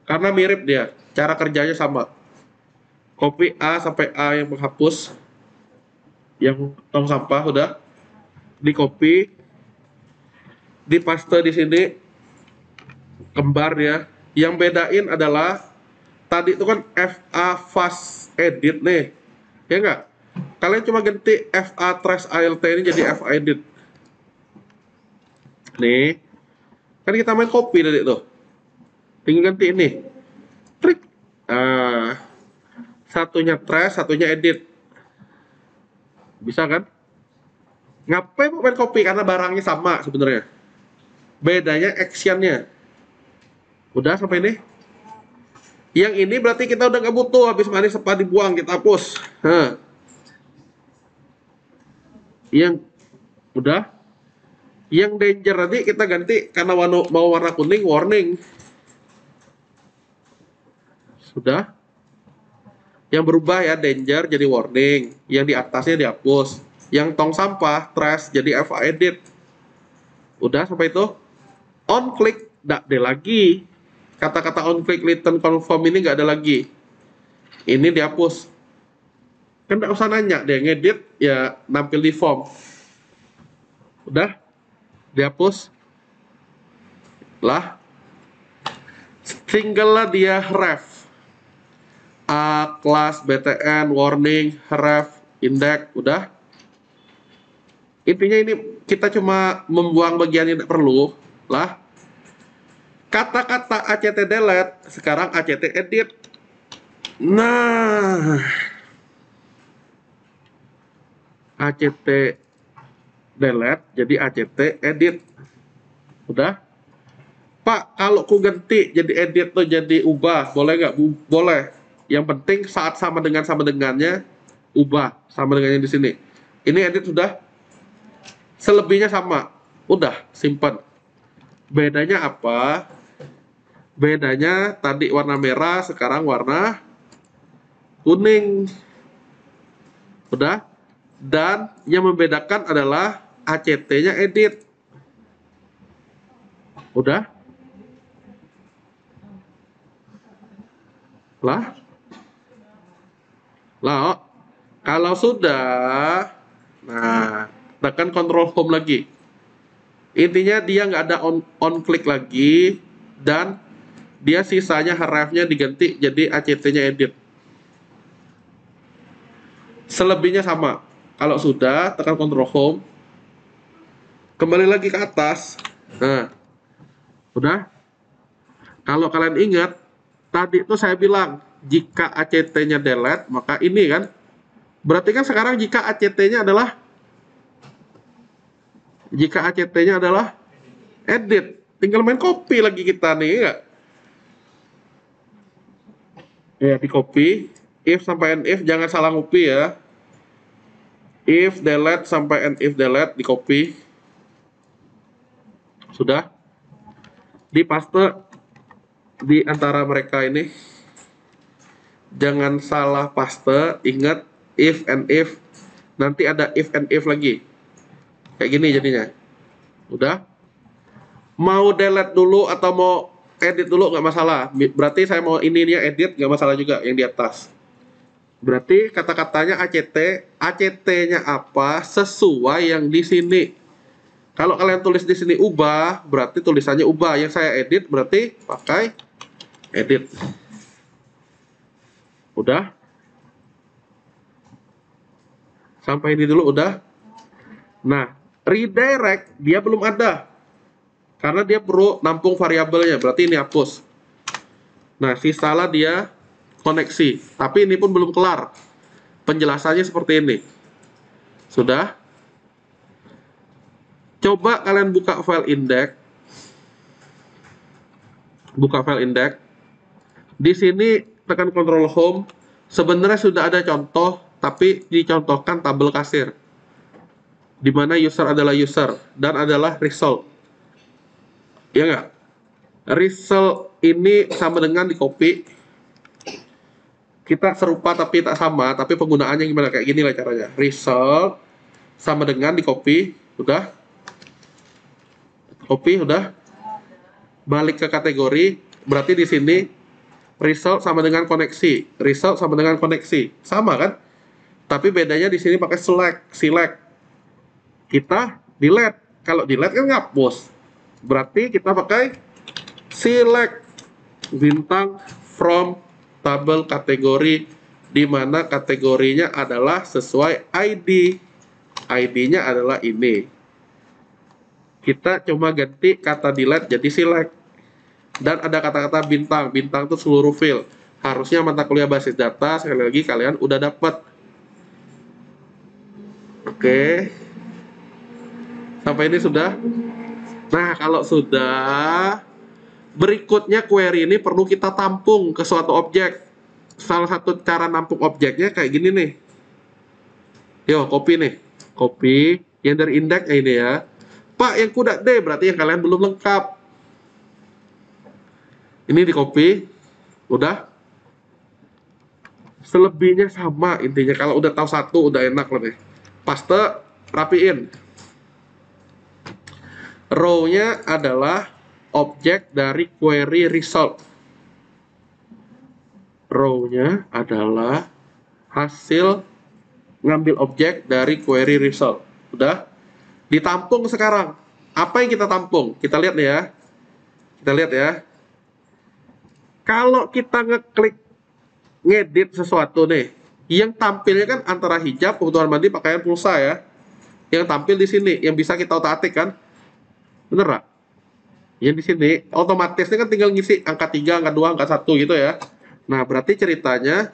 Karena mirip dia, cara kerjanya sama. Copy A sampai A yang menghapus, yang tong sampah udah di copy, dipaste di sini, kembar ya. Yang bedain adalah tadi itu kan FA fast edit nih, ya enggak? Kalian cuma ganti FA trace ALT ini jadi FA edit. Nih, kan kita main copy tadi tuh, tinggal ganti ini, trik. Satunya trace, satunya edit. Bisa kan? Ngapain main copy? Karena barangnya sama sebenarnya. Bedanya actionnya. Udah sampai ini. Yang ini berarti kita udah nggak butuh. Habis manis sepa dibuang, kita hapus. Nah. Yang udah. Yang danger nanti kita ganti karena mau warna kuning, warning. Sudah. Yang berubah ya, danger jadi warning. Yang di atasnya dihapus. Yang tong sampah, trash jadi FA edit. Udah sampai itu. On click, nggak ada lagi. Kata-kata on click return confirm ini nggak ada lagi. Ini dihapus. Kan nggak usah nanya, dia ngedit ya nampil di form. Udah, dihapus. Lah, tinggallah dia ref. A, kelas, BTN, warning, ref, index, udah. Intinya ini kita cuma membuang bagian yang tidak perlu. Lah, kata-kata ACT delete, sekarang ACT edit. Nah, ACT delete jadi ACT edit. Udah. Pak, kalau ku ganti jadi edit tuh jadi ubah, boleh nggak? Boleh. Yang penting saat sama dengannya, ubah sama dengannya di sini. Ini edit sudah. Selebihnya sama. Udah, simpan. Bedanya apa? Bedanya tadi warna merah, sekarang warna kuning. Udah. Dan yang membedakan adalah ACT-nya edit. Udah. Lah. Lah, kalau sudah, nah, tekan Control Home lagi. Intinya dia nggak ada on click lagi, dan dia sisanya href-nya diganti jadi ACT-nya edit. Selebihnya sama. Kalau sudah, tekan Control Home. Kembali lagi ke atas. Nah, udah. Kalau kalian ingat, tadi itu saya bilang, jika ACT-nya delete, maka ini kan. Berarti kan sekarang jika ACT-nya adalah edit. Tinggal main copy lagi kita nih, ya. Ya, di copy. If sampai if jangan salah copy ya. If delete sampai if delete di copy. Sudah. Di paste. di antara mereka ini jangan salah paste, ingat if and if, nanti ada if and if lagi kayak gini jadinya. Udah, mau delete dulu atau mau edit dulu nggak masalah, berarti saya mau ini edit nggak masalah juga yang di atas. Berarti kata-katanya ACT, ACT-nya apa sesuai yang di sini. Kalau kalian tulis di sini ubah, berarti tulisannya ubah. Yang saya edit berarti pakai edit. Udah? Sampai ini dulu udah? Nah, redirect dia belum ada. Karena dia perlu nampung variabelnya, berarti ini hapus. Nah, sisalah dia koneksi. Tapi ini pun belum kelar. Penjelasannya seperti ini. Sudah? Coba kalian buka file index. Buka file index. Di sini tekan Ctrl Home. Sebenarnya sudah ada contoh, tapi dicontohkan tabel kasir. Di mana user adalah user dan adalah result. Ya nggak? Result ini sama dengan di copy. Kita serupa tapi tak sama, tapi penggunaannya gimana? Kayak gini lah caranya. Result sama dengan di copy, udah. Copy, udah. Balik ke kategori, berarti di sini result sama dengan koneksi. Result sama dengan koneksi. Sama kan? Tapi bedanya di sini pakai select. Kita delete. Kalau delete kan ngapus. Berarti kita pakai select bintang from tabel kategori, di mana kategorinya adalah sesuai ID. ID-nya adalah ini. Kita cuma ganti kata delete jadi select. Dan ada kata-kata bintang. Bintang itu seluruh field. Harusnya mata kuliah basis data, sekali lagi kalian udah dapat. Oke. Sampai ini sudah? Nah, kalau sudah, berikutnya query ini perlu kita tampung ke suatu objek. Salah satu cara nampung objeknya kayak gini nih. Yo, copy nih. Copy yang dari index ini ya. Pak, yang kuda D berarti yang kalian belum lengkap. Ini di copy. Udah. Selebihnya sama intinya. Kalau udah tahu satu udah enak lebih. Paste, rapiin. Row-nya adalah objek dari query result. Row-nya adalah hasil ngambil objek dari query result. Udah? Ditampung sekarang. Apa yang kita tampung? Kita lihat nih ya. Kita lihat ya. Kalau kita ngeklik ngedit sesuatu nih, yang tampilnya kan antara hijab, kebutuhan mandi, pakaian, pulsa ya. Yang tampil di sini, yang bisa kita otak-atik kan? Bener nggak? Yang di sini otomatisnya kan tinggal ngisi angka 3, angka 2, angka 1 gitu ya. Nah, berarti ceritanya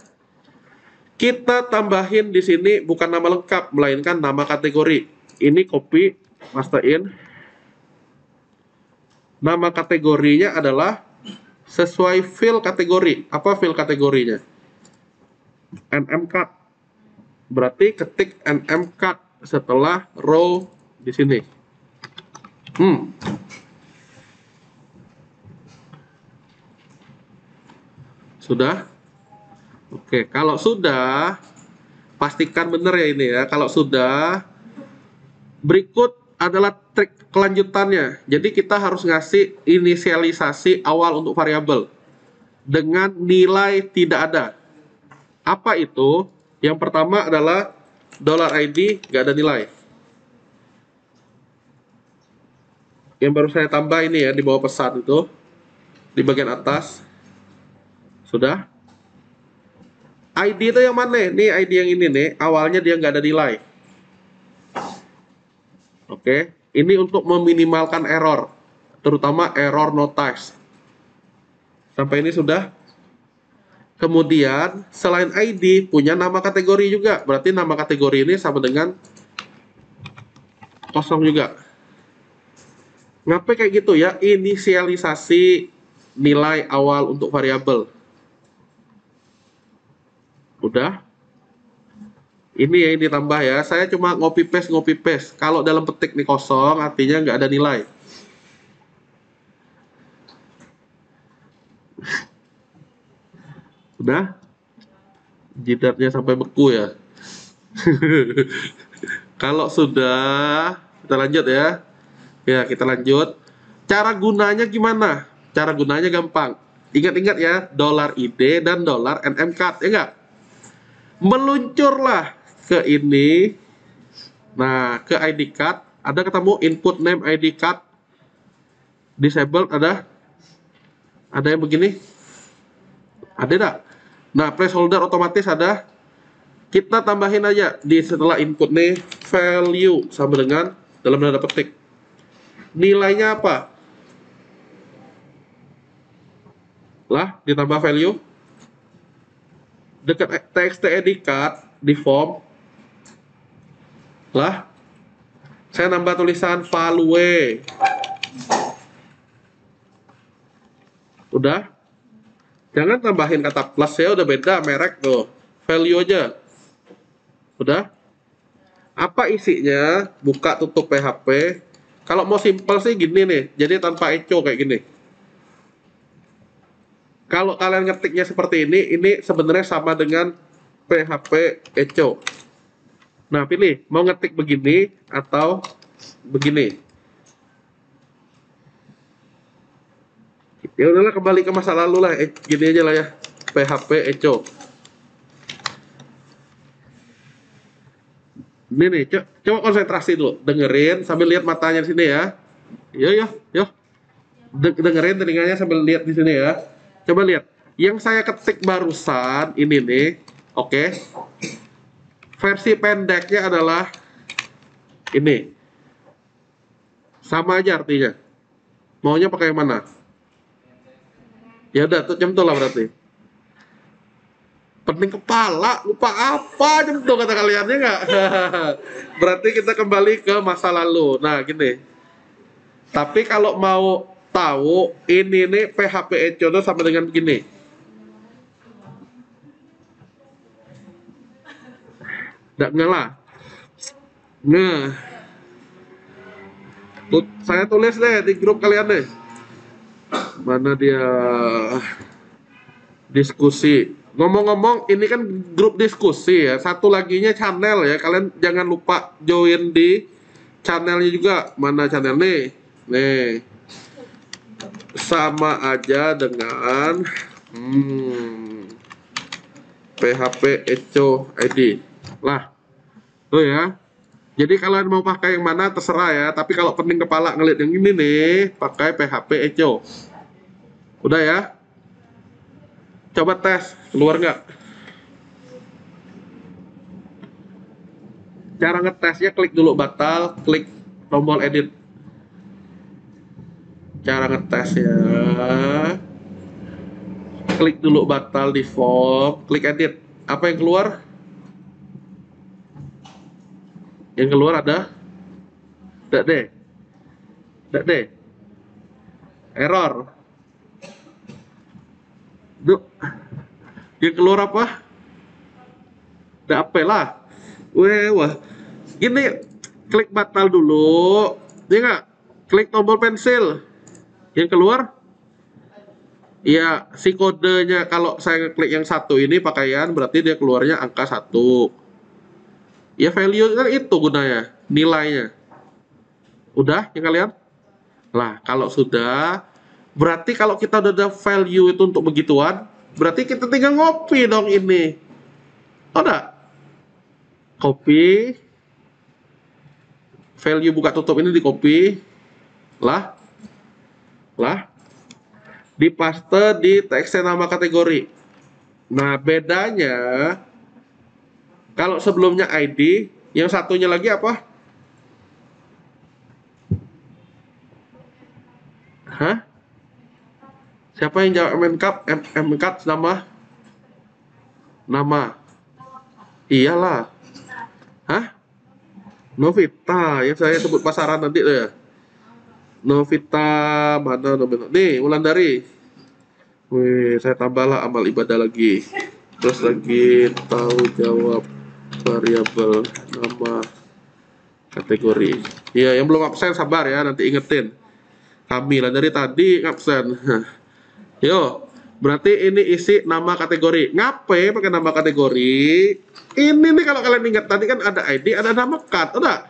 kita tambahin di sini bukan nama lengkap, melainkan nama kategori. Ini copy, pastein. Nama kategorinya adalah sesuai field kategori. Apa field kategorinya? NMCard. Berarti ketik NMCard setelah row di sini. Sudah? Oke, kalau sudah, pastikan benar ya ini ya. Kalau sudah, berikut adalah trik kelanjutannya. Jadi kita harus ngasih inisialisasi awal untuk variabel dengan nilai tidak ada. Apa itu? Yang pertama adalah $id nggak ada nilai. Yang baru saya tambah ini ya di bawah pesan itu di bagian atas. Sudah? ID itu yang mana? Nih ID yang ini nih, awalnya dia nggak ada nilai. Oke, ini untuk meminimalkan error, terutama error notice. Sampai ini sudah? Kemudian, selain ID, punya nama kategori juga. Berarti nama kategori ini sama dengan kosong juga. Ngapain kayak gitu ya? Inisialisasi nilai awal untuk variabel. Udah? Ini yang ditambah ya. Saya cuma ngopi paste. Kalau dalam petik nih kosong, artinya nggak ada nilai. Udah? Jidatnya sampai beku ya. Kalau sudah, kita lanjut ya. Ya, kita lanjut. Cara gunanya gimana? Cara gunanya gampang. Ingat-ingat ya, dolar ID dan dolar NM card, ya enggak? Meluncurlah ke ini. Nah, ke ID card, ada ketemu input name ID card disabled, ada yang begini? Ada enggak? Nah, placeholder otomatis ada. Kita tambahin aja di setelah input nih value sama dengan dalam tanda petik. Nilainya apa? Lah, ditambah value. Dekat txt edit card di form. Lah, saya nambah tulisan value. Udah? Jangan tambahin kata plus ya, udah beda merek tuh. Value aja. Udah? Apa isinya? Buka tutup PHP. Kalau mau simple sih gini nih, jadi tanpa echo kayak gini. Kalau kalian ngetiknya seperti ini sebenarnya sama dengan PHP echo. Nah, pilih mau ngetik begini atau begini. Ya udahlah, kembali ke masa lalu lah, gini aja lah ya, PHP echo. Ini nih, coba konsentrasi dulu, dengerin sambil lihat matanya di sini ya. Yo. Dengerin telinganya sambil lihat di sini ya. Coba lihat, yang saya ketik barusan ini nih, oke. Versi pendeknya adalah ini. Sama aja artinya. Maunya pakai yang mana? Ya udah, tuh jam lah berarti. Pening kepala, lupa apa jam tuh kata kaliannya nggak? Berarti kita kembali ke masa lalu. Nah, gini. Tapi kalau mau tahu ini nih PHP echo sama dengan begini. Nggak ngalah. Nah, saya tulis deh di grup kalian deh. Mana dia diskusi. Ngomong-ngomong, ini kan grup diskusi ya. Satu laginya channel ya. Kalian jangan lupa join di channelnya juga. Mana channel nih? Nih. Sama aja dengan PHP Echo ID. Lah. Tuh ya. Jadi kalian mau pakai yang mana terserah ya. Tapi kalau pening kepala ngeliat yang ini nih, pakai PHP Echo. Udah ya. Coba tes, keluar nggak? Cara ngetesnya klik dulu batal, klik tombol edit. Cara ngetes ya. Klik dulu batal di form, klik edit. Apa yang keluar? Yang keluar ada? Nggak deh. Error. Duh. Yang keluar apa? Nggak apa lah. Wah. Ini klik batal dulu. Ya nggak? Klik tombol pensil. Yang keluar? Ya, si kodenya kalau saya klik yang satu ini pakaian, berarti dia keluarnya angka 1. Ya, value kan itu gunanya, nilainya. Udah ya kalian? Lah, kalau sudah, berarti kalau kita udah ada value itu untuk begituan, berarti kita tinggal ngopi dong ini. Oh enggak? Copy. Value buka tutup ini di copy. Lah. Dipaste di teks nama kategori. Nah, bedanya kalau sebelumnya ID, yang satunya lagi apa? Hah? Siapa yang jawab MCAP nama? Iyalah. Hah? Novita, yang saya sebut pasaran nanti tuh ya. Novita, mana Novita? Nih, Wulandari. Wih, saya tambahlah amal ibadah lagi. Terus lagi tahu jawab variabel nama kategori. Iya, yang belum absen sabar ya, nanti ingetin. Kami lah dari tadi absen. Yo, Berarti ini isi nama kategori. Ngapain pakai nama kategori? Ini nih kalau kalian ingat tadi kan ada ID, ada nama cut, udah.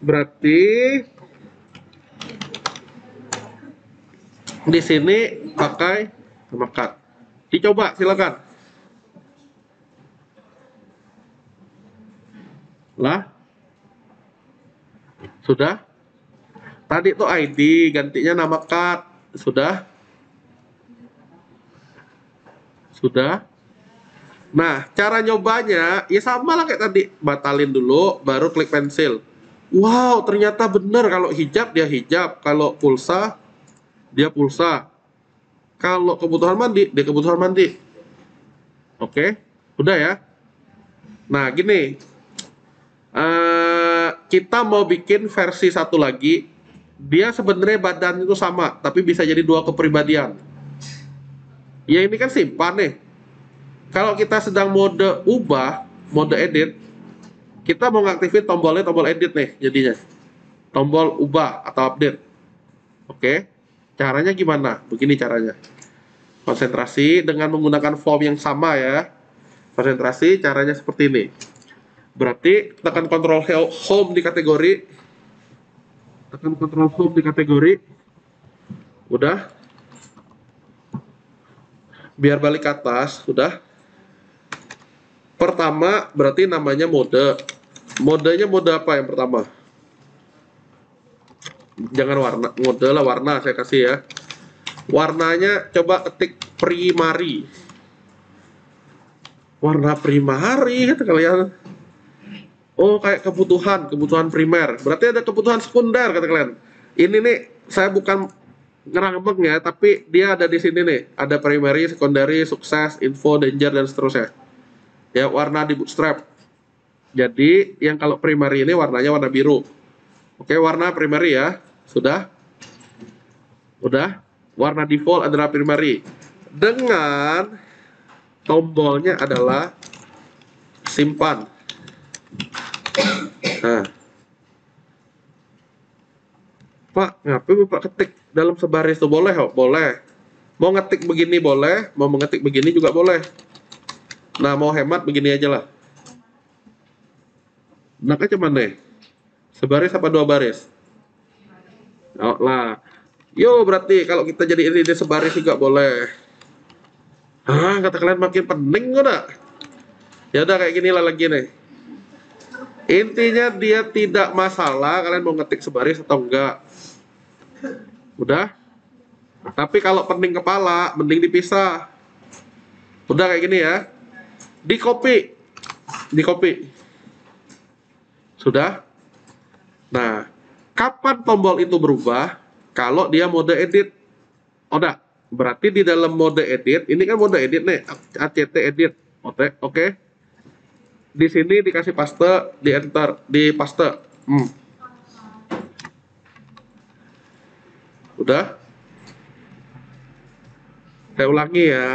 Berarti di sini pakai nama cut. Dicoba silakan. Lah, sudah. Tadi itu ID, gantinya nama cut. Sudah. Sudah. Nah, cara nyobanya ya sama lah kayak tadi. Batalin dulu, baru klik pensil. Wow, ternyata bener. Kalau hijab, dia hijab. Kalau pulsa, dia pulsa. Kalau kebutuhan mandi, dia kebutuhan mandi. Oke, udah ya. Nah, gini. Kita mau bikin versi satu lagi. Dia sebenarnya badan itu sama, tapi bisa jadi dua kepribadian. Ya ini kan simpan nih. Kalau kita sedang mode ubah, mode edit, kita mau ngaktifin tombolnya tombol edit nih jadinya. Tombol ubah atau update. Oke. Caranya gimana? Begini caranya. Konsentrasi dengan menggunakan form yang sama ya. Konsentrasi caranya seperti ini. Berarti tekan Ctrl Home di kategori. Tekan Ctrl Home di kategori. Udah. Biar balik ke atas, udah. Pertama berarti namanya mode. Modenya mode apa yang pertama? Jangan warna, mode lah warna saya kasih ya. Warnanya coba ketik primary. Warna primary kata kalian. Oh, kayak kebutuhan primer. Berarti ada kebutuhan sekunder kata kalian. Ini nih saya bukan ngerangkep ya, tapi dia ada di sini nih. Ada primary, secondary, sukses, info, danger dan seterusnya. Ya, warna di bootstrap. Jadi yang kalau primary ini warnanya warna biru. Oke, warna primary ya. Sudah? Udah? Warna default adalah primary. Dengan tombolnya adalah simpan. Nah. Pak, ngapain Bapak ketik dalam sebaris itu boleh kok? Boleh. Mau ngetik begini boleh, mau mengetik begini juga boleh. Nah, mau hemat begini aja lah. Nah, cuman nih. Sebaris apa dua baris? Oh, lah. Yo, berarti kalau kita jadi ini sebaris juga boleh. Kata kalian makin pening udah. Ya udah kayak gini lah lagi nih. Intinya dia tidak masalah kalian mau ngetik sebaris atau enggak. Udah. Tapi kalau pening kepala, mending dipisah. Udah kayak gini ya. Di copy. Sudah. Nah, kapan tombol itu berubah? Kalau dia mode edit. Udah. Berarti di dalam mode edit, ini kan mode edit nih, ACT edit. Oke. Di sini dikasih paste, di enter, di paste. Udah. Saya ulangi ya.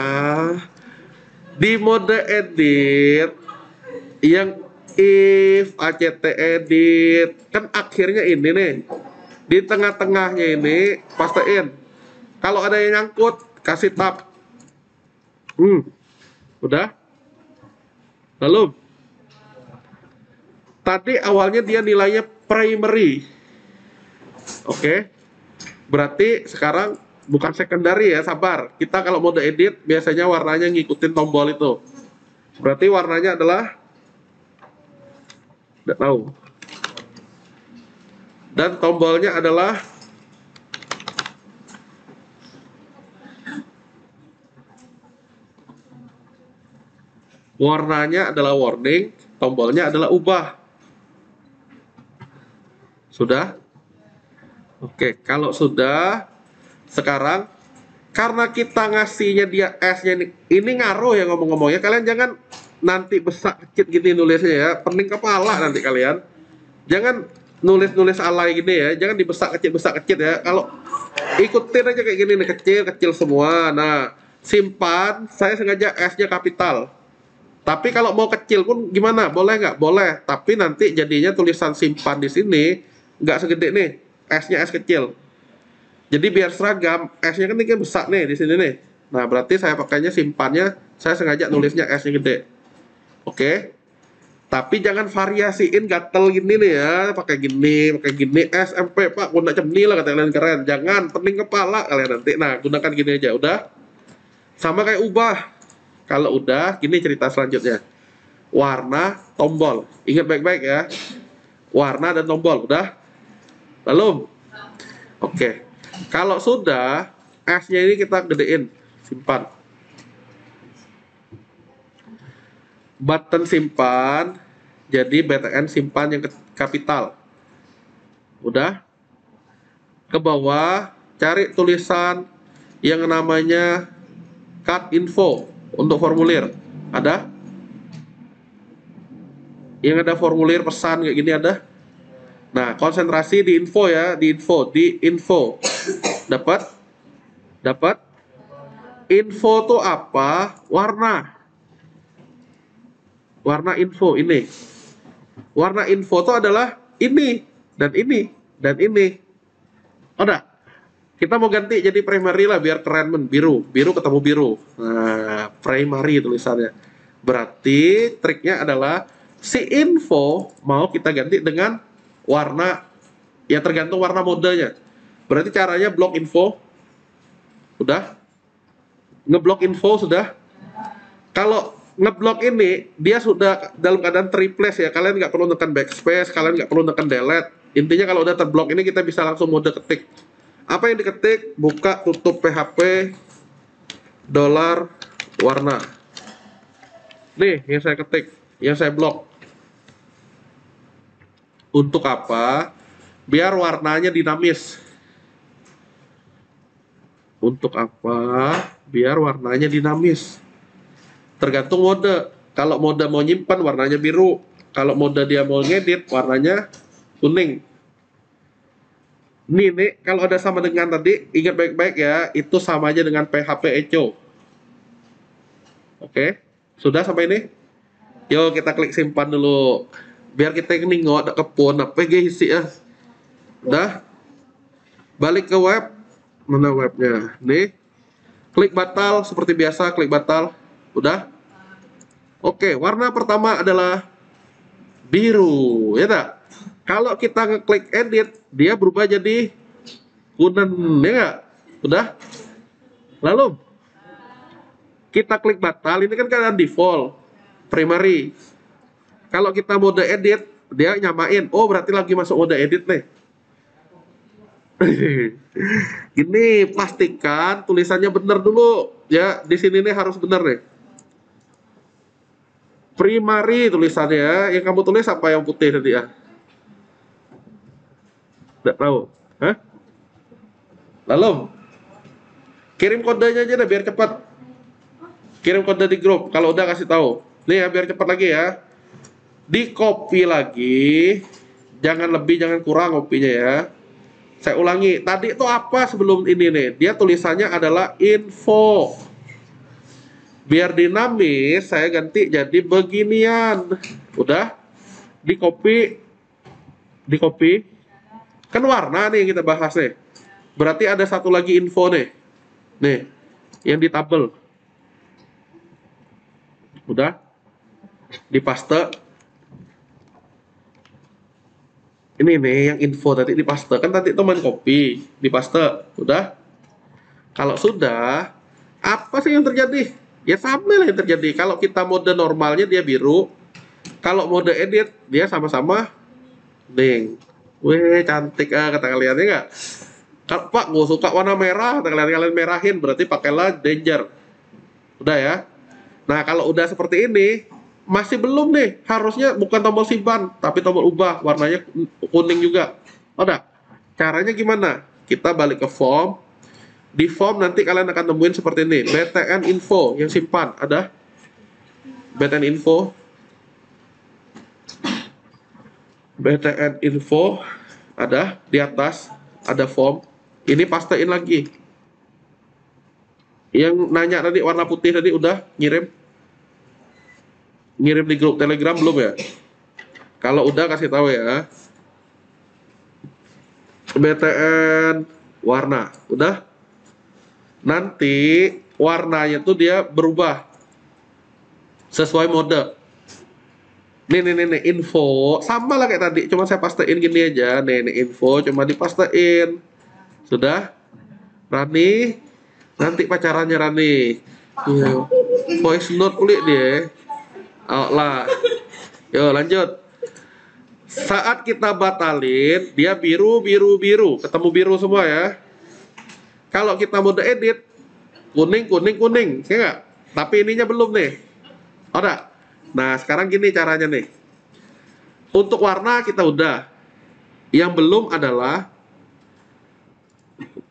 Di mode edit yang if ACT edit kan akhirnya ini nih. Di tengah-tengahnya ini pastein. Kalau ada yang nyangkut kasih tab. Udah? Lalu tadi awalnya dia nilainya primary. Oke. Berarti sekarang bukan secondary ya, sabar. Kita kalau mode edit biasanya warnanya ngikutin tombol itu. Berarti warnanya adalah tidak tahu. Dan tombolnya adalah warning, tombolnya adalah ubah. Sudah? Oke, kalau sudah, sekarang karena kita ngasihnya dia S-nya ini ngaruh ya ngomong-ngomongnya. Kalian jangan nanti besak kecil gini nulisnya ya, pening kepala nanti kalian. Jangan nulis alay gini ya, jangan dibesak kecil ya. Kalau ikutin aja kayak gini nih, kecil semua. Nah, simpan, saya sengaja S-nya kapital. Tapi kalau mau kecil pun gimana? Boleh nggak? Boleh. Tapi nanti jadinya tulisan simpan di sini nggak segede nih. S-nya S kecil. Jadi biar seragam, S-nya kan ini besar nih di sini nih. Nah, berarti saya pakainya simpannya, saya sengaja nulisnya S-nya gede. Oke. Tapi jangan variasiin gatel gini nih ya, pakai gini, SMP Pak, guna cemni lah kata kalian keren. Jangan, pening kepala kalian nanti. Nah, gunakan gini aja, udah. Sama kayak ubah. Kalau udah, gini cerita selanjutnya. Warna, tombol. Ingat baik-baik ya. Warna dan tombol, udah? Belum? Oke. Kalau sudah, S-nya ini kita gedein, simpan. Button simpan, jadi BTN simpan yang kapital. Udah? Ke bawah, cari tulisan yang namanya cut info untuk formulir. Ada? Yang ada formulir pesan kayak gini ada? Nah, konsentrasi di info ya, di info. Dapat? Dapat? Info tuh apa? Warna. Warna info ini. Warna info tuh adalah ini dan ini dan ini. Ada? Kita mau ganti jadi primary lah biar keren men, biru ketemu biru. Nah, primary tulisannya. Berarti triknya adalah si info mau kita ganti dengan warna, ya tergantung warna modenya. Berarti caranya blok info. Udah? Ngeblok info sudah. Kalau ngeblok ini dia sudah dalam keadaan replace ya, kalian nggak perlu tekan backspace, kalian nggak perlu tekan delete. Intinya kalau udah terblok ini kita bisa langsung mode ketik. Apa yang diketik? Buka tutup PHP dolar warna. Nih yang saya ketik, yang saya blok. Untuk apa? Biar warnanya dinamis. Untuk apa? Biar warnanya dinamis. Tergantung mode. Kalau mode mau nyimpan warnanya biru. Kalau mode dia mau ngedit warnanya kuning. Nih, kalau ada sama dengan tadi, ingat baik-baik ya, itu sama aja dengan PHP echo. Oke, sudah sampai ini? Yuk kita klik simpan dulu. Biar kita nengok ada kepon apa guys ya. Udah. Balik ke web. Mana webnya? Nih. Klik batal seperti biasa, klik batal. Udah. Oke, warna pertama adalah biru, ya tak? Kalau kita ngeklik edit, dia berubah jadi kuning, ya nggak? Udah? Lalu kita klik batal, ini kan keadaan default, primary. Kalau kita mode edit, dia nyamain. Oh, berarti lagi masuk mode edit nih. Ini pastikan tulisannya benar dulu, ya. Di sini nih harus benar nih. Primary tulisannya, yang kamu tulis apa yang putih tadi ya? Tidak tahu. Hah? Lalu kirim kodenya aja deh biar cepat. Kirim kode di grup. Kalau udah kasih tahu. Nih ya biar cepat lagi ya. Di copy lagi. Jangan lebih, jangan kurang kopinya ya. Saya ulangi. Tadi itu apa sebelum ini nih? Dia tulisannya adalah info. Biar dinamis, saya ganti jadi beginian. Udah? Di copy. Di copy. Kan warna nih yang kita bahas nih. Berarti ada satu lagi info nih. Nih, yang di tabel. Udah? Di paste. Ini nih yang info tadi di paste. Kan tadi teman copy, di paste. Udah? Kalau sudah, apa sih yang terjadi? Ya sama lah yang terjadi. Kalau kita mode normalnya dia biru. Kalau mode edit dia sama-sama pink. Wih, cantik kata kalian ya nggak? Pak, gue suka warna merah, kata kalian merahin, berarti pakailah danger. Udah ya? Nah, kalau udah seperti ini, masih belum nih. Harusnya bukan tombol simpan, tapi tombol ubah, warnanya kuning juga. Udah? Caranya gimana? Kita balik ke form. Di form nanti kalian akan nemuin seperti ini. BTN info yang simpan, ada? BTN info. BTN info ada di atas, ada form. Ini pastein lagi. Yang nanya tadi warna putih tadi udah ngirim di grup Telegram belum ya? Kalau udah kasih tahu ya. BTN warna udah. nanti warnanya tuh dia berubah sesuai mode. Nih, info sama lah kayak tadi, cuma saya pastein gini aja. Nih info cuma dipastein. Sudah. Rani, nanti pacarannya Rani. Iya. Voice note kulit dia. Oh, lah. Yo lanjut. Saat kita batalin, dia biru, ketemu biru semua ya. Kalau kita mode edit, kuning, ya nggak? Tapi ininya belum nih. Udah. Nah, sekarang gini caranya nih. Untuk warna kita udah. Yang belum adalah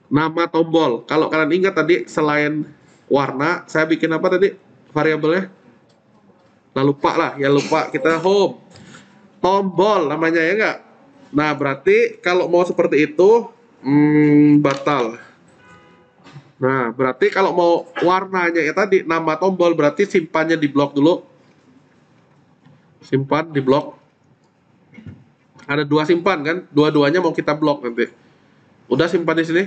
nama tombol. Kalau kalian ingat tadi, selain warna, saya bikin apa tadi variabelnya? Nah, lupa lah. Ya lupa, kita home. Tombol namanya ya nggak? Nah, berarti kalau mau seperti itu, batal. Nah, berarti kalau mau warnanya ya tadi, nama tombol, berarti simpannya di blok dulu. Simpan di blok. Ada 2 simpan kan? Dua-duanya mau kita blok nanti. Udah simpan di sini.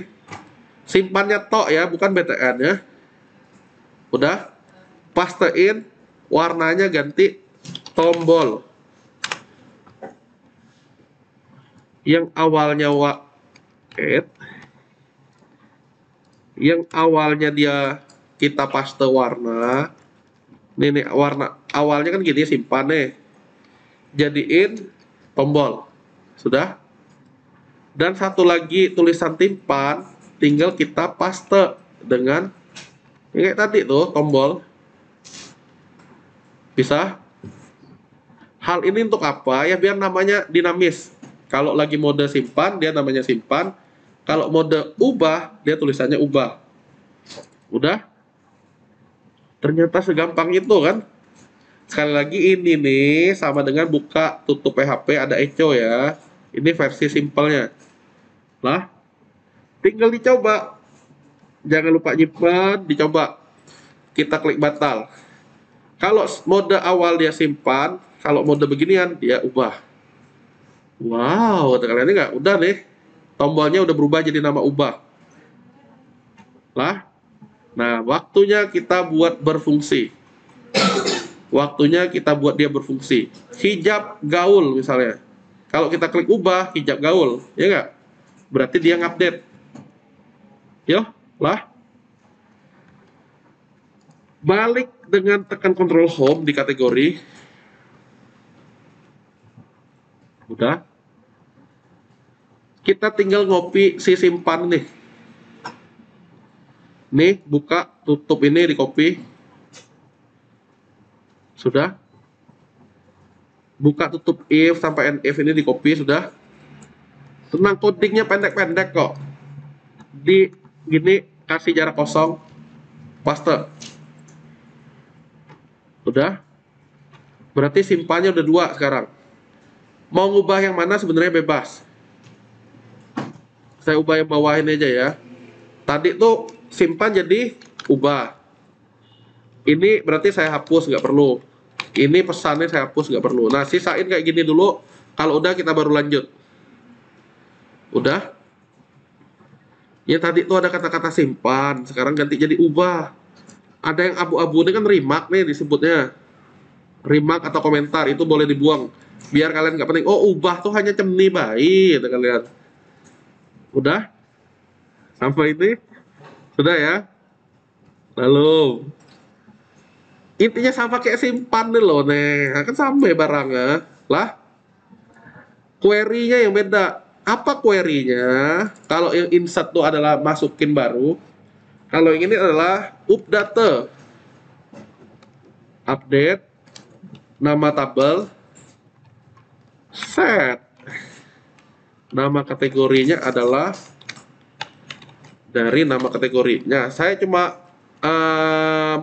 Simpannya tok ya, bukan btn ya. Udah. Pastein, warnanya ganti tombol. Yang awalnya yang awalnya dia kita paste warna. Nih warna awalnya kan gini, simpan nih. Jadiin tombol. Sudah. Dan satu lagi tulisan timpan, tinggal kita paste dengan kayak tadi tuh, tombol. Bisa. Hal ini untuk apa? Ya biar namanya dinamis. Kalau lagi mode simpan, dia namanya simpan. Kalau mode ubah, dia tulisannya ubah. Udah? Ternyata segampang itu kan? Sekali lagi ini nih sama dengan buka tutup PHP ada echo ya. Ini versi simpelnya. Lah, tinggal dicoba. Jangan lupa nyimpan, dicoba. Kita klik batal. Kalau mode awal dia simpan, kalau mode beginian dia ubah. Wow, kalian ini nggak? Udah nih. Tombolnya udah berubah jadi nama ubah. Lah. Nah, waktunya kita buat berfungsi. Waktunya kita buat dia berfungsi. Hijab gaul misalnya. Kalau kita klik ubah, hijab gaul. Ya nggak? Berarti dia ngupdate. Yo, lah. Balik dengan tekan Ctrl Home di kategori. Udah. Kita tinggal ngopi si simpan nih. Nih, buka, tutup ini, di copy. Sudah. Buka, tutup if sampai end if ini di copy, sudah. Tenang, codingnya pendek-pendek kok. Di gini, kasih jarak kosong. Paste. Udah. Berarti simpannya udah 2 sekarang. Mau ngubah yang mana sebenarnya bebas. Saya ubah yang bawah ini aja ya. Tadi tuh simpan jadi ubah. Ini berarti saya hapus, nggak perlu. Ini pesannya saya hapus, nggak perlu. Nah, sisain kayak gini dulu. Kalau udah kita baru lanjut. Udah. Ya tadi tuh ada kata-kata simpan, sekarang ganti jadi ubah. Ada yang abu-abu ini kan remark nih disebutnya. Remark atau komentar itu boleh dibuang. Biar kalian nggak penting. Oh, ubah tuh hanya cemni baik, gitu kalian. Udah. Sampai ini. Sudah ya. Lalu intinya sama kayak simpan nih loh nih. Kan sampai barangnya. Lah. Query-nya yang beda. Apa query-nya? Kalau yang insert tuh adalah masukin baru. Kalau yang ini adalah update. Update. Nama tabel. Set. Nama kategorinya adalah dari nama kategorinya. Saya cuma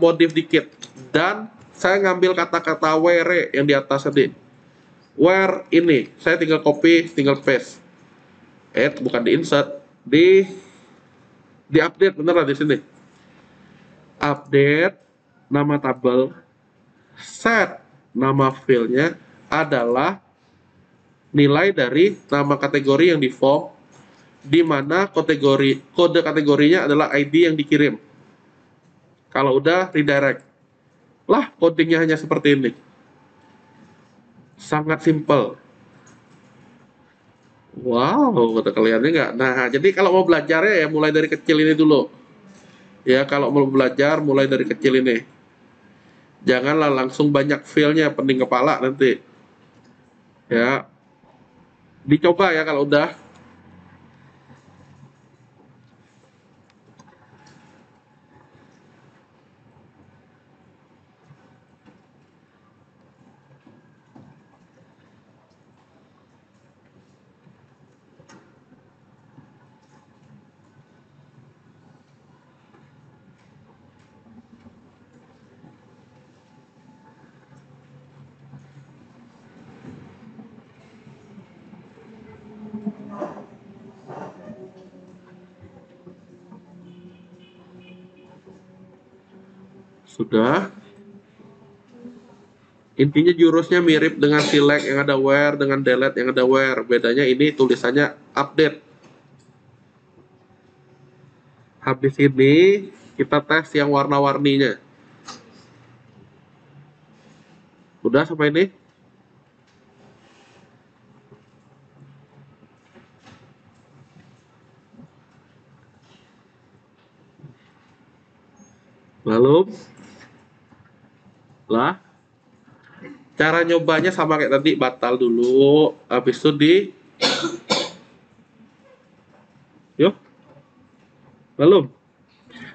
modif dikit. Dan saya ngambil kata-kata where yang di atas tadi. Where ini. Saya tinggal copy, tinggal paste. Bukan di insert. Di update beneran di sini. Update nama tabel. Set nama filenya adalah nilai dari nama kategori yang di form, di mana kode kategorinya adalah ID yang dikirim. Kalau udah redirect. Lah, codingnya hanya seperti ini. Sangat simple. Wow, kata kaliannya nggak? Nah, jadi kalau mau belajarnya ya mulai dari kecil ini dulu. Ya, kalau mau belajar mulai dari kecil ini. Janganlah langsung banyak feel-nya, pening kepala nanti. Ya, dicoba ya kalau udah. Sudah. Intinya jurusnya mirip dengan select yang ada where, dengan delete yang ada where. Bedanya ini tulisannya update. Habis ini kita tes yang warna-warninya. Udah sampai ini? Lalu lah, cara nyobanya sama kayak tadi, batal dulu, habis itu yuk, lalu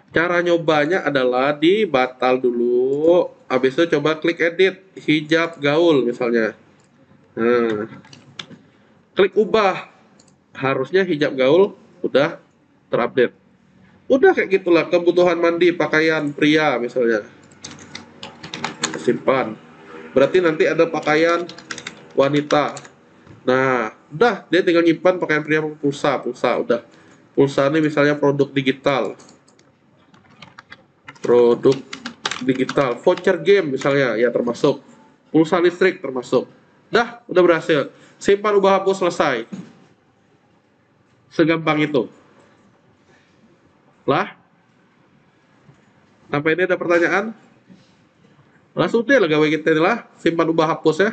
cara nyobanya adalah di batal dulu, habis itu coba klik edit, hijab gaul misalnya. Nah, klik ubah, harusnya hijab gaul udah terupdate. Udah kayak gitulah, kebutuhan mandi pakaian pria misalnya. Simpan. Berarti nanti ada pakaian wanita. Nah, udah dia tinggal nyimpan pakaian pria pulsa, udah. Pulsa ini misalnya produk digital. Produk digital, voucher game misalnya ya termasuk. Pulsa listrik termasuk. Dah, udah berhasil. Simpan, ubah, hapus, selesai. Segampang itu. Lah, sampai ini ada pertanyaan? Langsung deh lah gawe kita lah, simpan, ubah, hapus ya.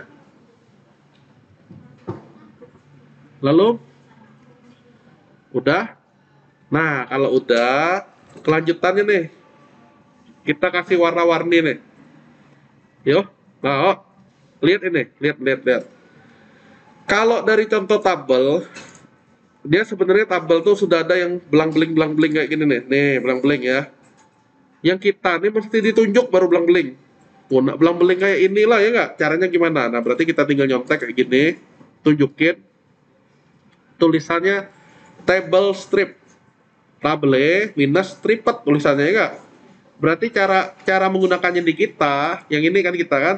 Lalu udah. Nah, kalau udah, kelanjutannya nih. Kita kasih warna-warni nih. Yuk. Nah, oh, lihat ini, lihat. Kalau dari contoh tabel, dia sebenarnya tabel tuh sudah ada yang belang-beling kayak gini nih. Nih, belang-beling ya. Yang kita nih mesti ditunjuk baru belang-beling. Oh, nak belang-beling kayak inilah ya nggak? Caranya gimana? Nah, berarti kita tinggal nyontek kayak gini, tunjukin tulisannya table strip. Table minus striped tulisannya ya nggak? Berarti cara menggunakannya di kita, yang ini kan kita kan,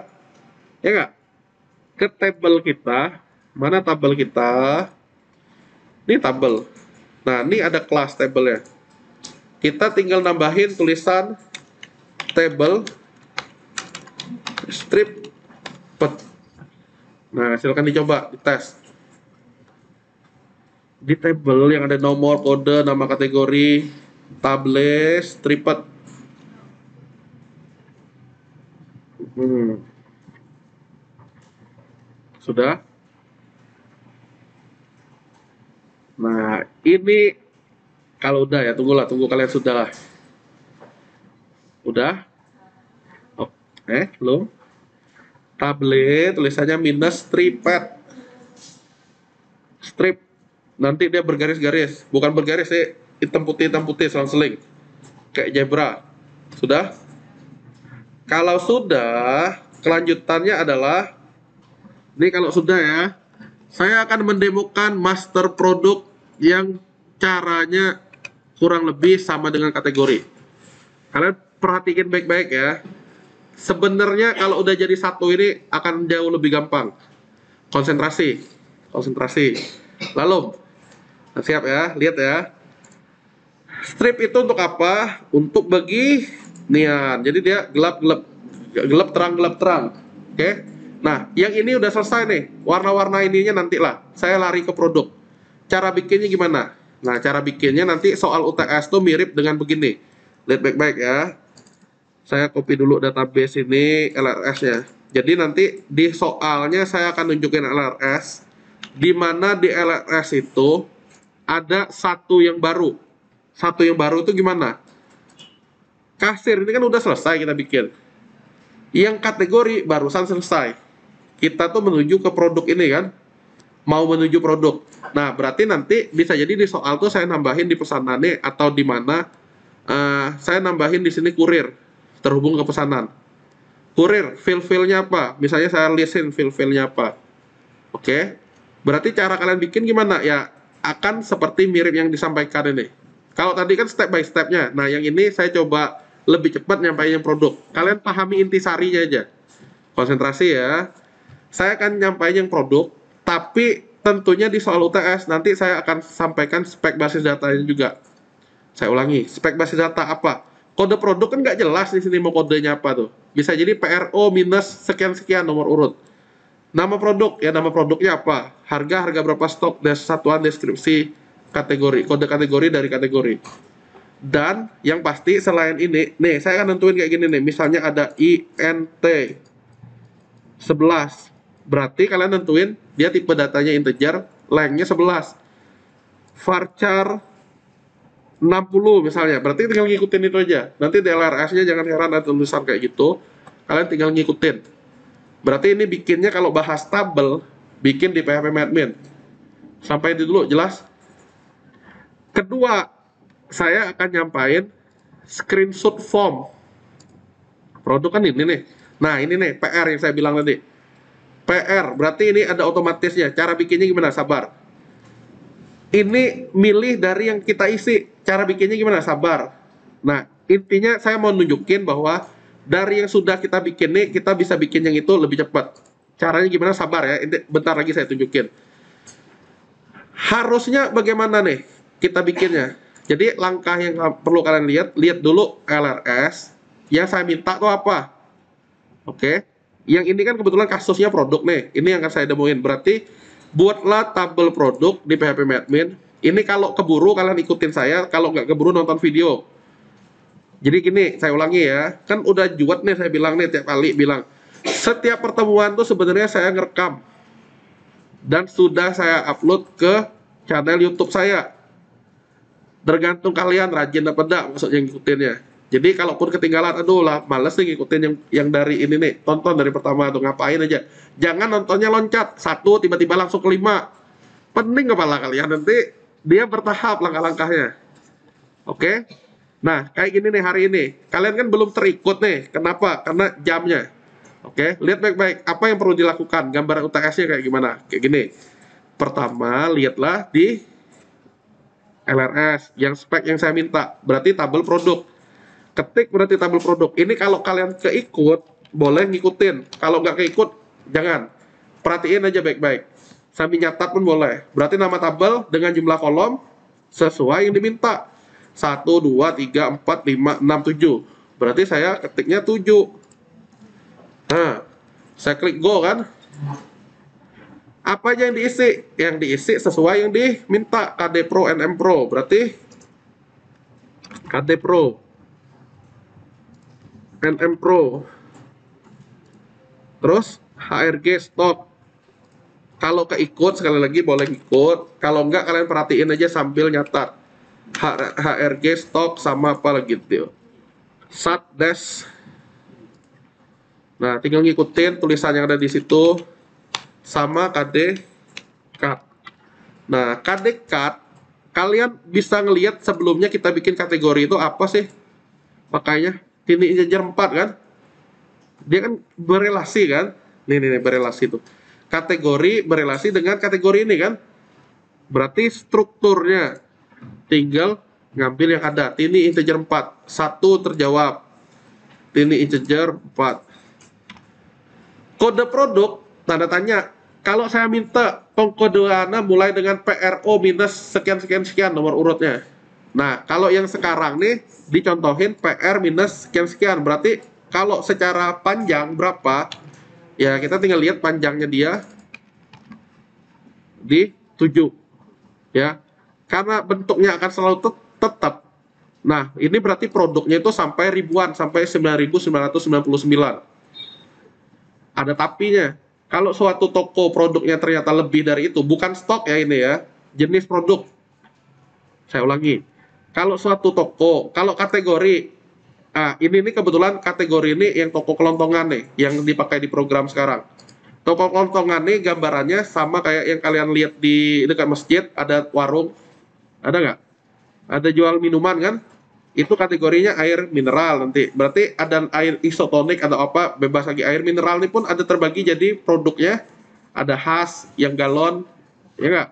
ya nggak? Ke table kita, mana tabel kita? Ini tabel. Nah, ini ada kelas table ya. Kita tinggal nambahin tulisan table strip pet. Nah, silakan dicoba, dites. Di table yang ada nomor, kode, nama kategori, table stripped. Sudah? Nah, ini kalau udah ya, tunggu kalian sudah lah. Udah? Oke, belum? Tablet tulisannya minus striped. Strip. Nanti dia bergaris-garis, bukan bergaris sih, hitam putih selang-seling. Kayak zebra. Sudah? Kalau sudah, kelanjutannya adalah ini kalau sudah ya, saya akan mendemokan master produk yang caranya kurang lebih sama dengan kategori. Kalian perhatikan baik-baik ya. Sebenarnya kalau udah jadi satu ini akan jauh lebih gampang. Konsentrasi. Lalu, siap ya, lihat ya. Strip itu untuk apa? Untuk bagi nian. Jadi dia gelap terang. Oke. Nah, yang ini udah selesai nih. Warna-warna ininya nantilah. Saya lari ke produk. Cara bikinnya gimana? Nah, cara bikinnya nanti soal UTS tuh mirip dengan begini. Lihat baik-baik ya. Saya copy dulu database ini LRS-nya. Jadi nanti di soalnya saya akan nunjukin LRS, di mana di LRS itu ada satu yang baru. Satu yang baru itu gimana? Kasir ini kan udah selesai kita bikin. Yang kategori barusan selesai. Kita tuh menuju ke produk ini kan. Mau menuju produk. Nah, berarti nanti bisa jadi di soal tuh saya nambahin di pesanannya atau di mana saya nambahin di sini kurir terhubung ke pesanan. Kurir, fill-fillnya apa? Misalnya saya listin fill-fillnya apa. Oke. Berarti cara kalian bikin gimana? Ya, akan seperti mirip yang disampaikan ini. Kalau tadi kan step by step-nya. Nah, yang ini saya coba lebih cepat nyampaikan produk. Kalian pahami intisarinya aja. Konsentrasi ya. Saya akan nyampaikan yang produk, tapi tentunya di soal UTS nanti saya akan sampaikan spek basis datanya juga. Saya ulangi, spek basis data apa? Kode produk kan nggak jelas di sini mau kodenya apa tuh. Bisa jadi PRO minus sekian-sekian nomor urut. Nama produk, ya nama produknya apa? Harga berapa stok, satuan deskripsi kategori, kode kategori dari kategori. Dan yang pasti selain ini, nih saya akan nentuin kayak gini nih, misalnya ada INT 11. Berarti kalian nentuin dia tipe datanya integer, lengthnya 11. Varchar 60 misalnya, berarti tinggal ngikutin itu aja. Nanti di LRS-nya jangan heran ada tulisan kayak gitu, kalian tinggal ngikutin. Berarti ini bikinnya kalau bahas tabel, bikin di PHP-Admin. Sampai itu dulu, jelas? Kedua, saya akan nyampain screenshot form. Produk kan ini nih. Nah, ini nih PR yang saya bilang tadi. PR, berarti ini ada otomatisnya. Cara bikinnya gimana? Sabar. Ini milih dari yang kita isi. Cara bikinnya gimana? Sabar. Nah, intinya saya mau nunjukin bahwa dari yang sudah kita bikin nih, kita bisa bikin yang itu lebih cepat. Caranya gimana? Sabar ya. Bentar lagi saya tunjukin. Harusnya bagaimana nih kita bikinnya? Jadi langkah yang perlu kalian lihat dulu LRS. Yang saya minta tuh apa? Oke. Yang ini kan kebetulan kasusnya produk nih. Ini yang akan saya demoin. Berarti buatlah tabel produk di PHP-Admin. Ini kalau keburu kalian ikutin saya, kalau nggak keburu nonton video. Jadi gini, saya ulangi ya. Kan udah juat nih saya bilang nih tiap kali bilang. Setiap pertemuan tuh sebenarnya saya ngerekam. Dan sudah saya upload ke channel YouTube saya. Tergantung kalian rajin apa enggak maksudnya ngikutinnya. Jadi kalaupun ketinggalan, aduh lah, males nih ngikutin yang dari ini nih. Tonton dari pertama tuh, ngapain aja. Jangan nontonnya loncat, satu tiba-tiba langsung ke 5. Pening kepala kalian, nanti dia bertahap langkah-langkahnya. Oke? Nah, kayak gini nih hari ini. Kalian kan belum terikut nih. Kenapa? Karena jamnya. Oke? Lihat baik-baik, apa yang perlu dilakukan. Gambaran UTS-nya kayak gimana? Kayak gini. Pertama, lihatlah di LRS, yang spek yang saya minta. Berarti tabel produk. Ketik berarti tabel produk. Ini kalau kalian keikut, boleh ngikutin. Kalau nggak keikut, jangan. Perhatiin aja baik-baik. Sambil nyatat pun boleh. Berarti nama tabel dengan jumlah kolom sesuai yang diminta. 1, 2, 3, 4, 5, 6, 7. Berarti saya ketiknya 7. Nah, saya klik go kan. Apa aja yang diisi? Yang diisi sesuai yang diminta. KD Pro, NM Pro. Berarti KD Pro, NM Pro, terus HRG stok. Kalau keikut sekali lagi boleh ikut, kalau enggak kalian perhatiin aja sambil nyatat. HRG stok sama apa lagi tuh. Sat dash. Nah, tinggal ngikutin tulisan yang ada di situ sama KD cut. Nah, KD cut kalian bisa ngelihat sebelumnya kita bikin kategori itu apa sih? Makanya ini integer 4 kan? Dia kan berelasi kan? Nih berelasi tuh. Kategori berelasi dengan kategori ini kan? Berarti strukturnya tinggal ngambil yang ada. Ini integer 4. 1 terjawab. Ini integer 4. Kode produk tanda tanya. Kalau saya minta pengkodeannya mulai dengan PRO minus sekian nomor urutnya. Nah, kalau yang sekarang nih dicontohin PR minus sekian. Berarti kalau secara panjang berapa? Ya, kita tinggal lihat panjangnya dia di 7. Ya. Karena bentuknya akan selalu tetap Nah, ini berarti produknya itu sampai ribuan, sampai 9.999. Ada tapinya. Kalau suatu toko produknya ternyata lebih dari itu, bukan stok ya ini ya, jenis produk. Saya ulangi. Kalau suatu toko, kalau kategori, ini kebetulan kategori ini yang toko kelontongan nih, yang dipakai di program sekarang. Toko kelontongan nih gambarannya sama kayak yang kalian lihat di dekat masjid, ada warung, ada nggak? Ada jual minuman kan? Itu kategorinya air mineral nanti. Berarti ada air isotonik atau apa, bebas lagi. Air mineral ini pun ada terbagi jadi produknya, ada khas yang galon, ya nggak?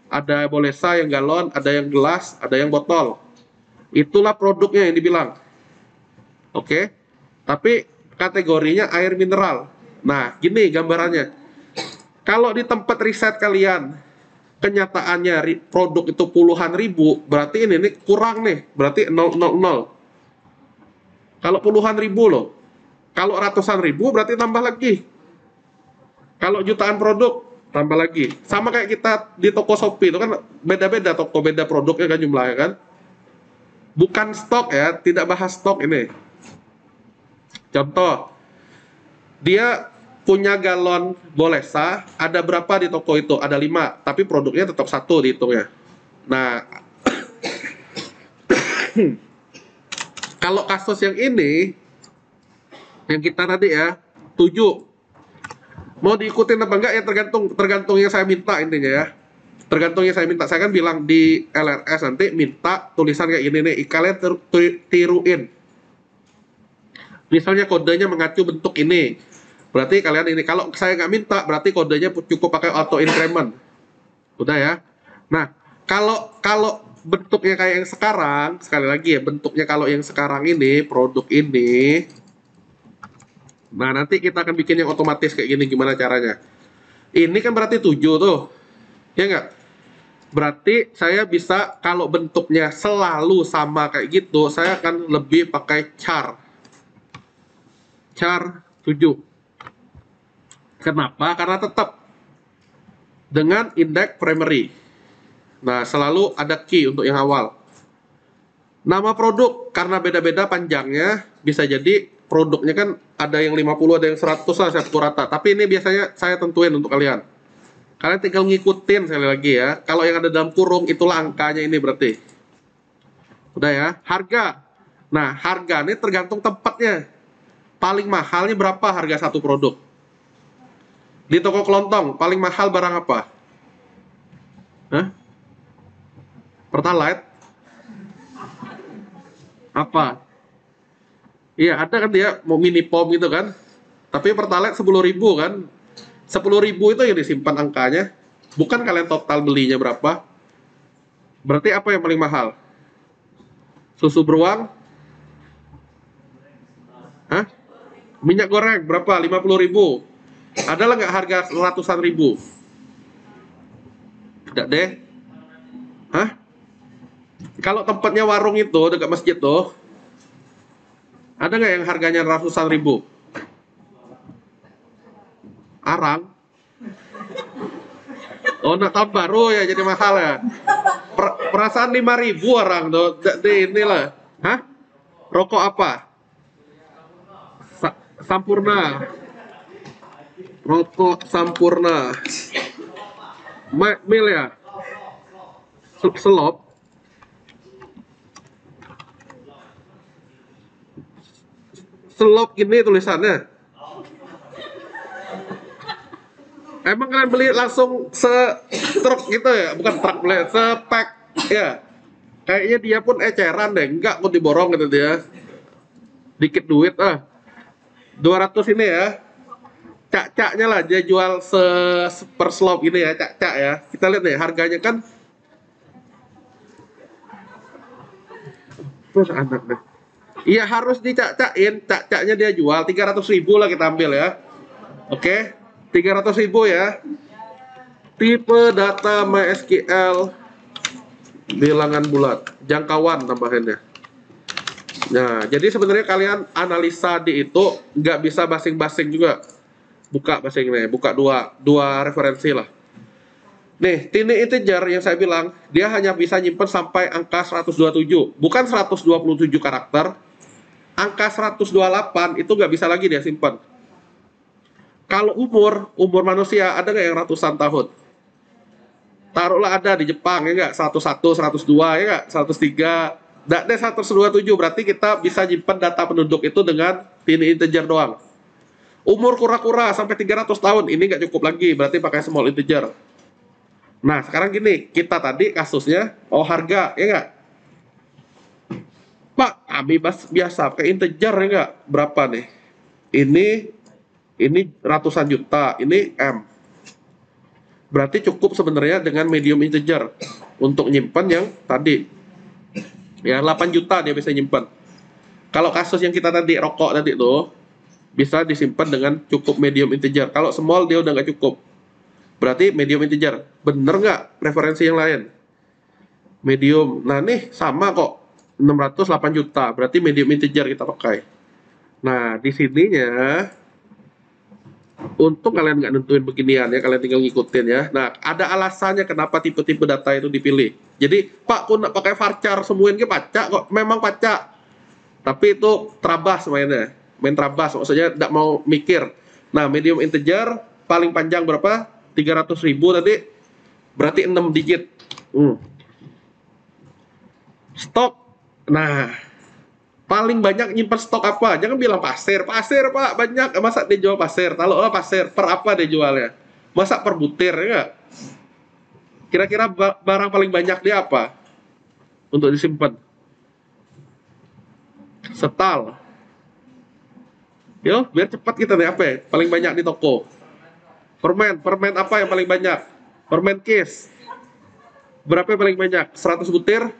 Ada bolesa yang galon, ada yang gelas, ada yang botol. Itulah produknya yang dibilang. Oke? Tapi kategorinya air mineral. Nah, gini gambarannya. Kalau di tempat riset kalian, kenyataannya produk itu puluhan ribu, berarti ini nih kurang nih, berarti 000. Kalau puluhan ribu loh. Kalau ratusan ribu berarti tambah lagi. Kalau jutaan produk tambah lagi. Sama kayak kita di toko Shopee itu kan beda-beda toko, beda produknya kan jumlahnya kan. Bukan stok ya, tidak bahas stok ini. Contoh, dia punya galon Bolesa, ada berapa di toko itu? Ada 5, tapi produknya tetap 1 dihitungnya. Nah, kalau kasus yang ini, yang kita tadi ya, 7. Mau diikutin apa enggak ya tergantung yang saya minta intinya ya. Tergantung yang saya minta. Saya kan bilang di LRS nanti minta tulisan kayak gini nih, kalian tiruin. Misalnya kodenya mengacu bentuk ini. Berarti kalian ini, kalau saya nggak minta, berarti kodenya cukup pakai auto increment. Udah ya. Nah, kalau bentuknya kayak yang sekarang, sekali lagi ya, bentuknya kalau yang sekarang ini, produk ini, nah nanti kita akan bikin yang otomatis kayak gini, gimana caranya. Ini kan berarti 7 tuh, ya nggak? Berarti saya bisa, kalau bentuknya selalu sama kayak gitu, saya akan lebih pakai char 7. Kenapa? Karena tetap dengan indeks primary. Nah, selalu ada key untuk yang awal. Nama produk, karena beda-beda panjangnya, bisa jadi produknya kan ada yang 50, ada yang 100 lah, saya pukul rata. Tapi ini biasanya saya tentuin untuk kalian. Kalian tinggal ngikutin sekali lagi ya. Kalau yang ada dalam kurung, itulah angkanya ini berarti. Udah ya. Harga. Nah, harga ini tergantung tempatnya. Paling mahalnya berapa harga satu produk? Di toko kelontong, paling mahal barang apa? Hah? Pertalite? Apa? Iya, ada kan dia mau mini pom gitu kan. Tapi Pertalite 10.000 kan. 10.000 itu yang disimpan angkanya. Bukan kalian total belinya berapa. Berarti apa yang paling mahal? Susu beruang? Hah? Minyak goreng berapa? 50.000. Ada lah nggak harga ratusan ribu? Tidak deh. Hah? Kalau tempatnya warung itu dekat masjid tuh, ada nggak yang harganya ratusan ribu? Arang? Oh, nak tahun baru ya jadi mahal ya. Perasaan 5.000 orang tuh di inilah. Hah? Rokok apa? Sampurna. Rokok Sampurna. Mil ya? Selop. Selop gini tulisannya. Emang kalian beli langsung se-truk gitu ya? Bukan truk, beli se-pack ya? Kayaknya dia pun eceran deh. Enggak kok diborong gitu dia. Dikit duit 200 ini ya. Cak-caknya lah dia jual per slop ini ya, cak-cak ya. Kita lihat deh harganya kan. Terus anak deh. Iya harus dicak-cakin, cak-caknya dia jual 300.000 lah kita ambil ya. Oke, 300.000 ya. Tipe data MySQL bilangan bulat, jangkauan tambahannya. Nah, jadi sebenarnya kalian analisa di itu nggak bisa basing-basing juga. Buka basing ini, buka dua referensi lah. Nih, tiny integer yang saya bilang, dia hanya bisa nyimpen sampai angka 127, bukan 127 karakter. Angka 128 itu nggak bisa lagi dia simpan. Kalau umur manusia ada nggak yang ratusan tahun? Taruhlah ada di Jepang, ya nggak? 101, 102, ya nggak? 103. Nggak ada 127, berarti kita bisa nyimpan data penduduk itu dengan tiny integer doang. Umur kura-kura sampai 300 tahun, ini nggak cukup lagi, berarti pakai small integer. Nah, sekarang gini, kita tadi kasusnya, harga, ya nggak? Pak, kami biasa pakai integer, ya nggak? Berapa nih? Ini ratusan juta, ini M. Berarti cukup sebenarnya dengan medium integer untuk nyimpan yang tadi. Ya, 8 juta dia bisa nyimpan. Kalau kasus yang kita tadi, rokok tadi tuh, bisa disimpan dengan cukup medium integer. Kalau small dia udah nggak cukup. Berarti medium integer. Bener nggak preferensi yang lain? Medium. Nah nih sama kok. 608 juta. Berarti medium integer kita pakai. Nah di sininya, untung kalian nggak nentuin beginian ya. Kalian tinggal ngikutin ya. Nah ada alasannya kenapa tipe-tipe data itu dipilih. Jadi Pak, aku nak pakai varchar semuanya pacak kok. Memang pacak. Tapi itu terabas mainnya. Main terabas, maksudnya tidak mau mikir. Nah medium integer paling panjang berapa? 300.000 tadi, berarti 6 digit. Stok, nah paling banyak nyimpan stok apa? Jangan bilang pasir Pak, banyak. Masa dia jual pasir? Kalau pasir, per apa dia jualnya? Masa per butir, ya nggak? Kira-kira barang paling banyak dia apa untuk disimpan? Setal. Yo, biar cepat kita nih, apa ya? Paling banyak di toko. Permen apa yang paling banyak? Permen Kiss. Berapa yang paling banyak? 100 butir?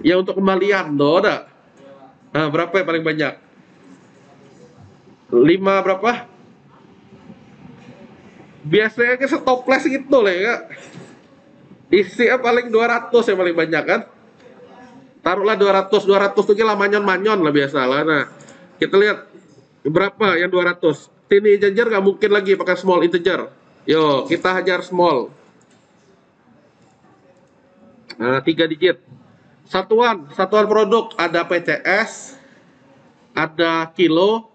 Ya untuk kembalian, ada. Nah, berapa yang paling banyak? 5 berapa? Biasanya ke stoples gitu lah ya. Isinya paling 200 yang paling banyak kan? Taruhlah 200 tuh lah manyon-manyon lah biasa lah. Nah, kita lihat berapa yang 200. Tiny integer nggak mungkin lagi pakai small integer. Yo, kita hajar small. Nah, 3 digit. Satuan produk ada PCS, ada kilo,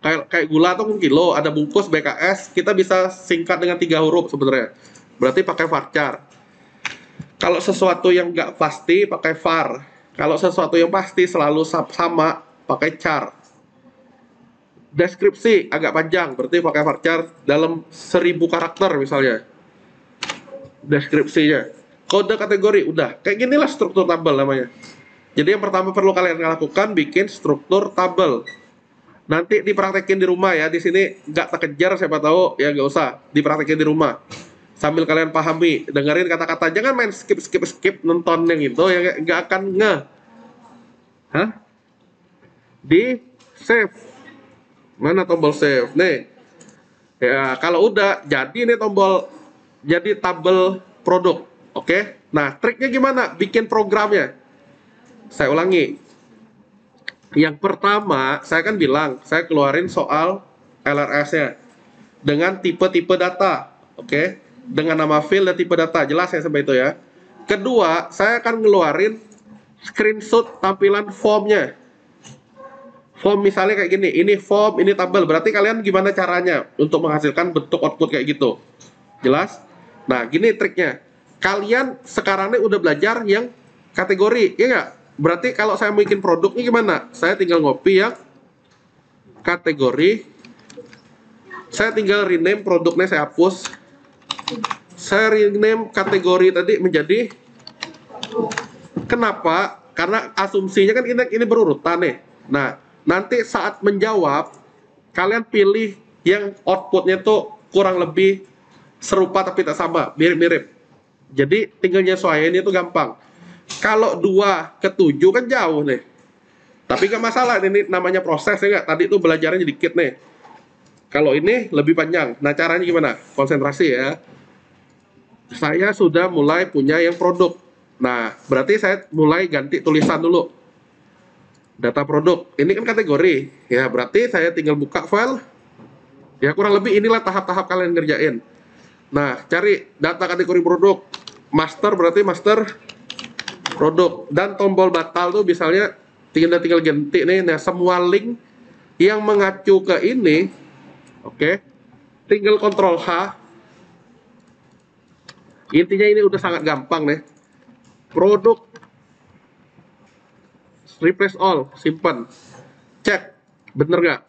kayak gula atau kilo, ada bungkus BKS. Kita bisa singkat dengan 3 huruf sebenarnya. Berarti pakai varchar. Kalau sesuatu yang nggak pasti pakai var. Kalau sesuatu yang pasti selalu sama pakai char. Deskripsi agak panjang, berarti pakai varchar dalam 1000 karakter misalnya. Deskripsinya. Kode kategori, udah. Kayak ginilah struktur tabel namanya. Jadi yang pertama perlu kalian lakukan, bikin struktur tabel. Nanti dipraktekin di rumah ya. Di sini nggak terkejar, siapa tahu ya nggak usah. Dipraktekin di rumah. Sambil kalian pahami, dengerin kata-kata. Jangan main skip nonton yang itu, ya nggak akan Hah? Di save. Mana tombol save? Nih. Ya, kalau udah jadi nih tombol jadi tabel produk. Oke. Nah, triknya gimana? Bikin programnya. Saya ulangi. Yang pertama, saya kan bilang, saya keluarin soal LRS-nya dengan tipe-tipe data. Oke. Dengan nama field dan tipe data. Jelas ya sampai itu ya. Kedua, saya akan ngeluarin screenshot tampilan formnya. Form misalnya kayak gini, ini form, ini tabel. Berarti kalian gimana caranya untuk menghasilkan bentuk output kayak gitu? Jelas? Nah, gini triknya. Kalian sekarang ini udah belajar yang kategori, ya nggak? Berarti kalau saya bikin produk ini gimana? Saya tinggal ngopi yang kategori. Saya tinggal rename produknya, saya hapus. Saya rename kategori tadi menjadi. Kenapa? Karena asumsinya kan ini berurutan nih. Nah, nanti saat menjawab, kalian pilih yang outputnya tuh kurang lebih serupa tapi tak sama, mirip-mirip. Jadi tinggal nyesuaiin itu gampang. Kalau 2 ke 7 kan jauh nih. Tapi nggak masalah, ini namanya proses ya nggak? Tadi tuh belajarnya dikit nih. Kalau ini lebih panjang. Nah caranya gimana? Konsentrasi ya. Saya sudah mulai punya yang produk. Nah, berarti saya mulai ganti tulisan dulu. Data produk. Ini kan kategori. Ya, berarti saya tinggal buka file. Ya, kurang lebih inilah tahap-tahap kalian ngerjain. Nah, cari data kategori produk. Master berarti master produk. Dan tombol batal tuh misalnya tinggal ganti nih. Nah, semua link yang mengacu ke ini, oke, tinggal Ctrl H. Intinya ini udah sangat gampang nih. Produk, replace all, simpan. Cek, bener nggak?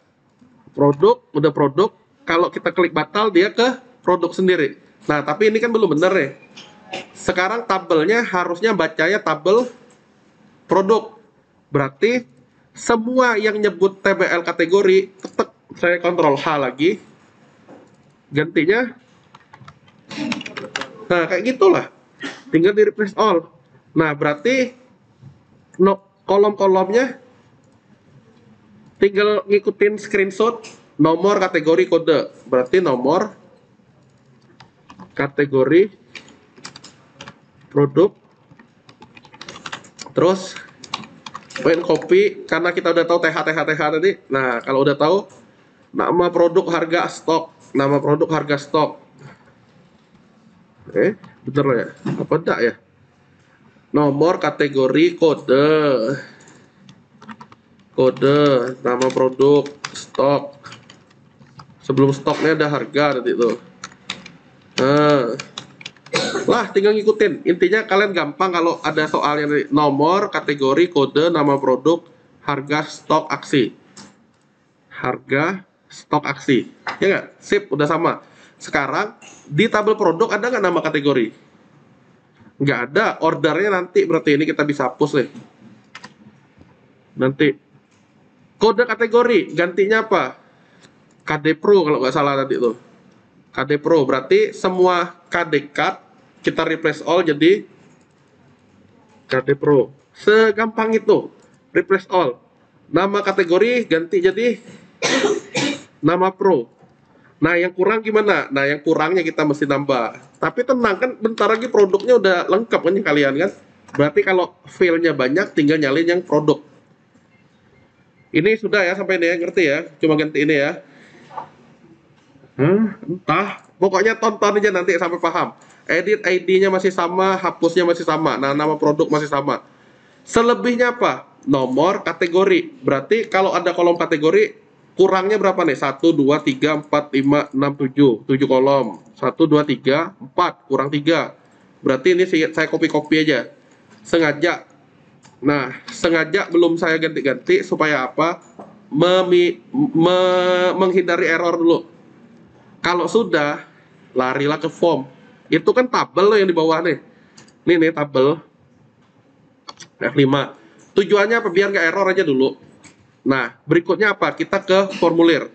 Produk, udah produk. Kalau kita klik batal, dia ke produk sendiri. Nah, tapi ini kan belum bener nih. Sekarang tabelnya harusnya bacanya tabel produk. Berarti semua yang nyebut TBL kategori, ketek saya Ctrl H lagi. Gantinya. Nah, kayak gitulah. Tinggal di replace all. Nah, berarti kolom-kolomnya tinggal ngikutin screenshot nomor kategori kode. Berarti nomor kategori produk, terus main copy karena kita udah tahu TH tadi. Nah, kalau udah tahu nama produk, harga, stok, nama produk, harga, stok. Bener ya? Apa enggak ya? Nomor kategori kode, nama produk, stok. Sebelum stoknya ada harga nanti tuh. Lah, tinggal ngikutin. Intinya kalian gampang kalau ada soalnya dari nomor, kategori, kode, nama produk, harga, stok, aksi. Harga, stok, aksi. Ya nggak? Sip, udah sama. Sekarang, di tabel produk ada nggak nama kategori? Nggak ada. Ordernya nanti, berarti ini kita bisa hapus nih. Nanti. Kode kategori, gantinya apa? KD Pro kalau nggak salah tadi tuh. KD Pro, berarti semua KD Card kita replace all jadi KD Pro. Segampang itu. Replace all. Nama kategori ganti jadi nama Pro. Nah, yang kurang gimana? Nah, yang kurangnya kita mesti nambah. Tapi tenang kan, bentar lagi produknya udah lengkap kan kalian kan? Berarti kalau file-nya banyak, tinggal nyalin yang produk. Ini sudah ya, sampai ini ya, ngerti ya? Cuma ganti ini ya. Entah. Pokoknya tonton aja nanti sampai paham. Edit ID-nya masih sama, hapusnya masih sama. Nah, nama produk masih sama. Selebihnya apa? Nomor kategori. Berarti kalau ada kolom kategori, kurangnya berapa nih? 1, 2, 3, 4, 5, 6, 7. 7 kolom. 1, 2, 3, 4. Kurang 3. Berarti ini saya copy-copy aja. Sengaja. Nah, sengaja belum saya ganti-ganti supaya apa? Menghindari error dulu. Kalau sudah, larilah ke form. Itu kan tabel loh yang di bawah nih. Nih tabel. F5. Tujuannya apa? Biar nggak error aja dulu. Nah, berikutnya apa? Kita ke formulir.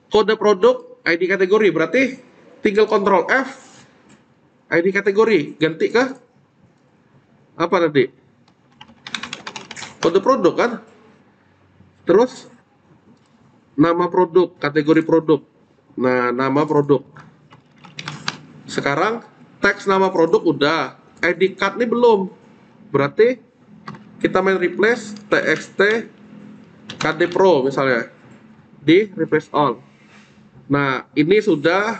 Kode produk, ID kategori. Berarti tinggal Ctrl F, ID kategori. Ganti ke apa tadi? Kode produk kan? Terus nama produk, kategori produk. Nah, nama produk. Sekarang teks nama produk udah, ID card ini belum. Berarti kita main replace txt KD Pro misalnya di replace all. Nah, ini sudah.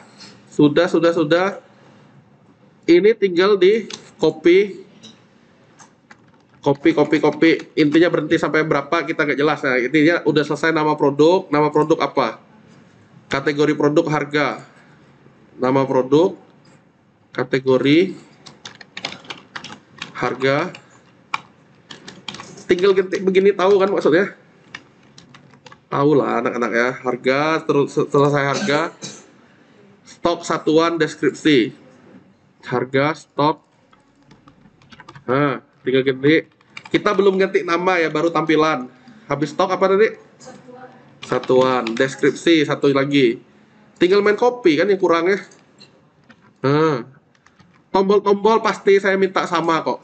Ini tinggal di copy. Intinya berhenti sampai berapa kita nggak jelas. Nah, intinya udah selesai nama produk. Nama produk apa? Kategori produk, harga. Nama produk, kategori, harga. Tinggal ganti begini, tahu kan maksudnya? Tahu lah anak-anak ya. Harga, terus selesai harga. Stok, satuan, deskripsi. Harga, stok. Nah, tinggal ganti. Kita belum ganti nama ya, baru tampilan. Habis stok apa tadi? Satuan, deskripsi, satu lagi. Tinggal main copy kan yang kurangnya. Nah, tombol-tombol pasti saya minta sama kok.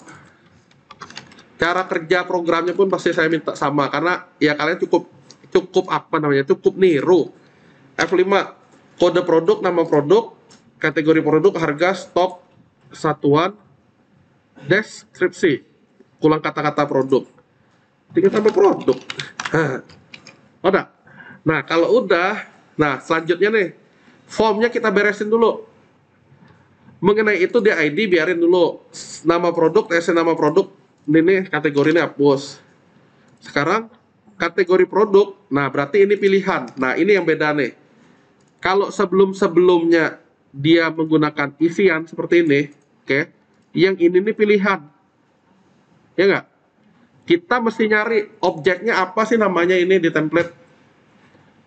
Cara kerja programnya pun pasti saya minta sama karena ya kalian cukup apa namanya? Cukup niru. F5, kode produk, nama produk, kategori produk, harga, stok, satuan, deskripsi. Ulang kata-kata produk. Tinggal tambah produk. Udah. Nah, kalau udah, nah selanjutnya nih, formnya kita beresin dulu. Mengenai itu di ID biarin dulu. Nama produk, nama produk, ini kategorinya hapus. Sekarang kategori produk, nah berarti ini pilihan. Nah ini yang beda nih. Kalau sebelum-sebelumnya dia menggunakan isian seperti ini, oke, yang ini nih pilihan, ya nggak? Kita mesti nyari objeknya apa sih namanya ini di template.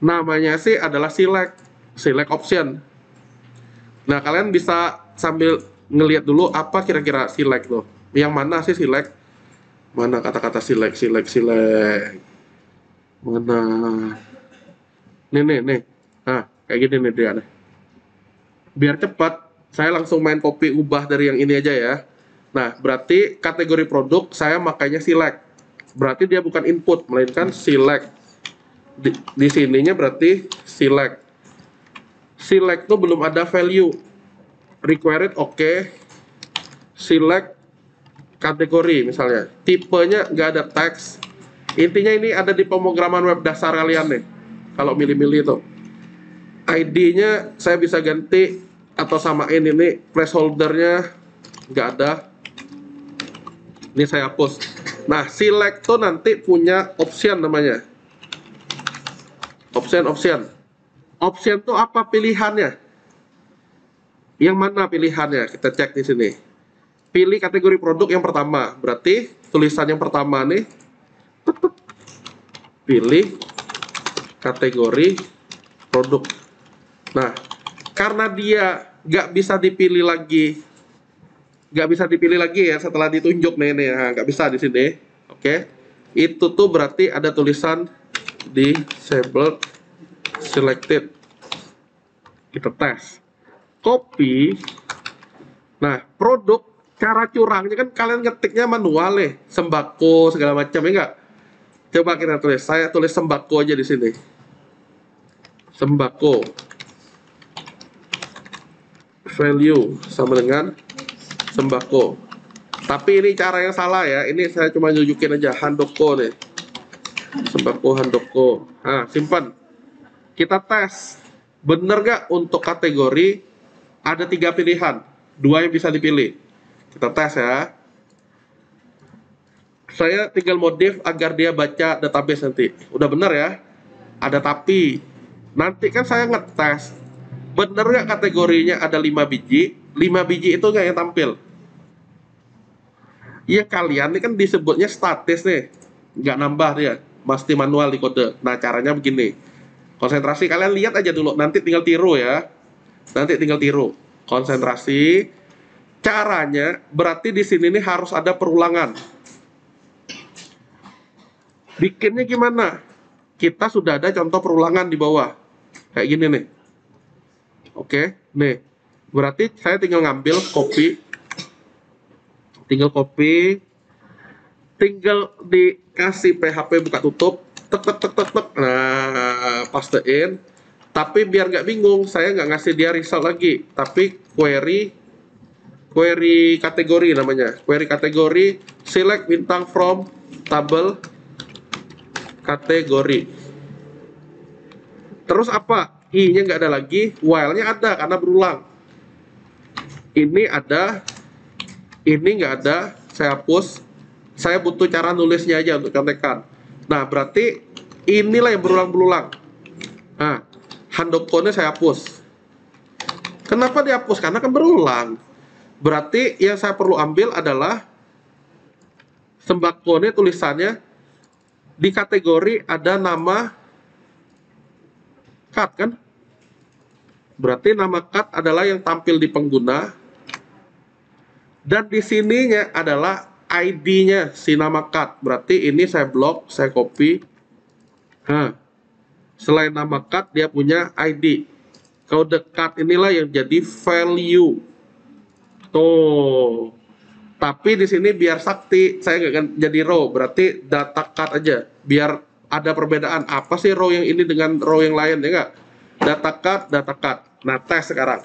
Namanya sih adalah select option. Nah kalian bisa sambil ngelihat dulu apa kira-kira select loh. Yang mana sih select? Mana kata-kata select. Mana? Nih. Nah, kayak gini nih dia nih. Biar cepat, saya langsung main copy ubah dari yang ini aja ya. Nah, berarti kategori produk saya makanya select. Berarti dia bukan input, melainkan select. Di sininya berarti select. Select tuh belum ada value. Required oke. Select kategori misalnya. Tipenya nggak ada teks. Intinya ini ada di pemrograman web dasar kalian nih. Kalau milih-milih itu. ID-nya saya bisa ganti atau samain ini placeholder-nya nggak ada. Ini saya hapus. Nah, select tuh nanti punya option namanya. Option. Option tuh apa pilihannya? Yang mana pilihannya? Kita cek di sini. Pilih kategori produk yang pertama. Berarti tulisan yang pertama nih. Pilih kategori produk. Nah, karena dia nggak bisa dipilih lagi ya setelah ditunjuk nih, nggak bisa di sini. Oke, itu tuh berarti ada tulisan disabled selected. Kita tes, copy. Nah, produk cara curangnya kan kalian ngetiknya manual nih, sembako segala macam ya nggak? Coba kita tulis, saya tulis sembako aja di sini. Sembako value sama dengan sembako. Tapi ini cara yang salah ya. Ini saya cuma nunjukin aja handoko nih. Sembako handoko. Nah, simpan. Kita tes. Bener gak untuk kategori ada 3 pilihan. 2 yang bisa dipilih. Kita tes ya. Saya tinggal modif agar dia baca database nanti. Udah bener ya. Ada tapi. Nanti kan saya ngetes. Bener nggak kategorinya ada 5 biji? 5 biji itu nggak yang tampil. Iya kalian ini kan disebutnya statis nih. Nggak nambah dia. Mesti manual di kode. Nah caranya begini. Konsentrasi kalian lihat aja dulu. Nanti tinggal tiru ya. Konsentrasi. Caranya berarti di sini nih harus ada perulangan. Bikinnya gimana? Kita sudah ada contoh perulangan di bawah. Kayak gini nih. Oke, nih. Berarti saya tinggal ngambil copy. Tinggal dikasih PHP buka tutup. Tek. Nah, pastein. Tapi biar nggak bingung, saya nggak ngasih dia result lagi. Tapi query kategori namanya. Query kategori select bintang from table kategori. Terus apa? I-nya nggak ada lagi, while-nya ada karena berulang. Ini ada, ini nggak ada, saya hapus. Saya butuh cara nulisnya aja untuk contekan. Nah, berarti inilah yang berulang-berulang. Nah, handoko-nya saya hapus. Kenapa dihapus? Karena kan berulang. Berarti yang saya perlu ambil adalah sembako-nya tulisannya di kategori ada nama cut kan? Berarti nama cut adalah yang tampil di pengguna. Dan di sininya adalah ID-nya si nama cut. Berarti ini saya blok, saya copy. Nah, selain nama cut dia punya ID. Kode cut inilah yang jadi value. Tuh. Tapi di sini biar sakti, saya nggak akan jadi row. Berarti data cut aja. Biar ada perbedaan apa sih row yang ini dengan row yang lain ya nggak? Data cut. Nah tes sekarang.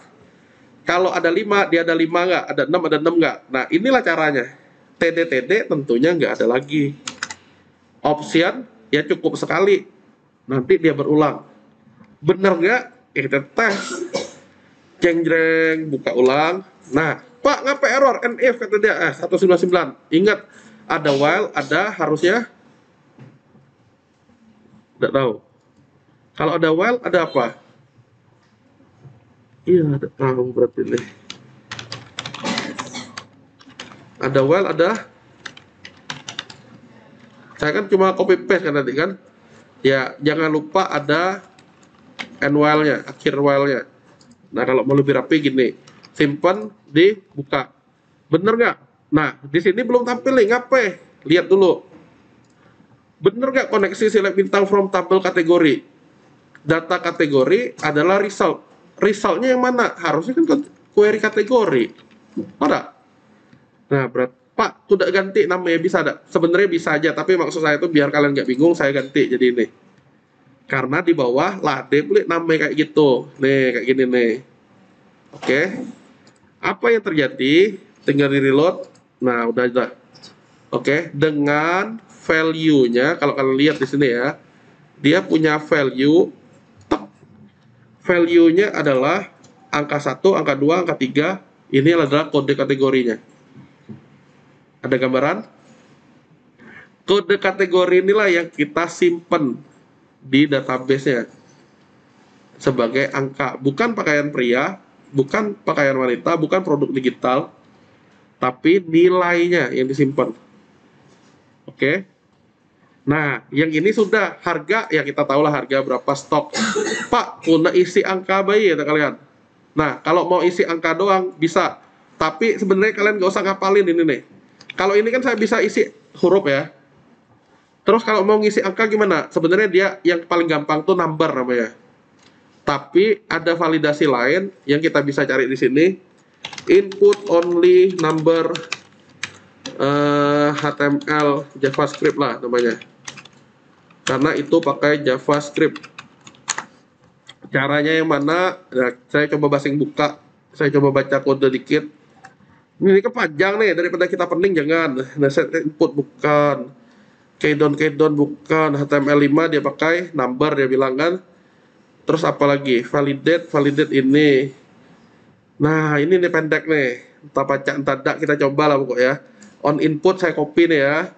Kalau ada 5 dia ada 5 nggak? Ada 6 nggak? Nah inilah caranya. TD tentunya nggak ada lagi. Option ya cukup sekali. Nanti dia berulang. Bener nggak? Kita tes. Jeng buka ulang. Nah, Pak, ngapa error? NF kata dia, 199. Ingat, ada while, ada harusnya, tidak tahu. Kalau ada while, ada apa? Iya, ada tahu berarti nih. Ada while, ada. Saya kan cuma copy paste kan tadi kan. Ya, jangan lupa ada end while-nya, akhir while-nya. Nah, kalau mau lebih rapi gini, simpan, dibuka. Bener nggak? Nah, di sini belum tampil nih, ngapain? Lihat dulu. Bener nggak koneksi select bintang from tabel kategori? Data kategori adalah result. Resultnya yang mana? Harusnya kan query kategori. Ada? Nah, Pak, udah ganti namanya bisa ada? Sebenarnya bisa aja, tapi maksud saya itu biar kalian nggak bingung, saya ganti jadi ini. Karena di bawah lade boleh namanya kayak gitu. Nih, kayak gini nih. Oke. Apa yang terjadi? Tinggal di reload. Nah, udah. Oke, dengan value-nya kalau kalian lihat di sini ya, dia punya value. Value-nya adalah angka 1, angka 2, angka 3. Ini adalah kode kategorinya. Ada gambaran? Kode kategori inilah yang kita simpen di database-nya sebagai angka, bukan pakaian pria, bukan pakaian wanita, bukan produk digital, tapi nilainya yang disimpan. Oke. Nah, yang ini sudah harga, ya kita tahulah harga berapa stok. Pak, punya isi angka bayi ya kalian. Nah, kalau mau isi angka doang bisa, tapi sebenarnya kalian nggak usah ngapalin ini nih. Kalau ini kan saya bisa isi huruf ya. Terus kalau mau ngisi angka gimana? Sebenarnya dia yang paling gampang tuh number namanya. Tapi ada validasi lain yang kita bisa cari di sini. Input only number HTML JavaScript lah namanya. Karena itu pakai JavaScript. Caranya yang mana? Nah, saya coba basing buka. Saya coba baca kode dikit. Ini kepanjang nih, daripada kita pening jangan. Nah, set input bukan. Keydon bukan. HTML5 dia pakai number dia bilang kan. Terus apa lagi? Validate ini. Nah, ini nih pendek nih. Entah baca entah tidak, kita coba lah pokoknya. On input saya copy nih ya.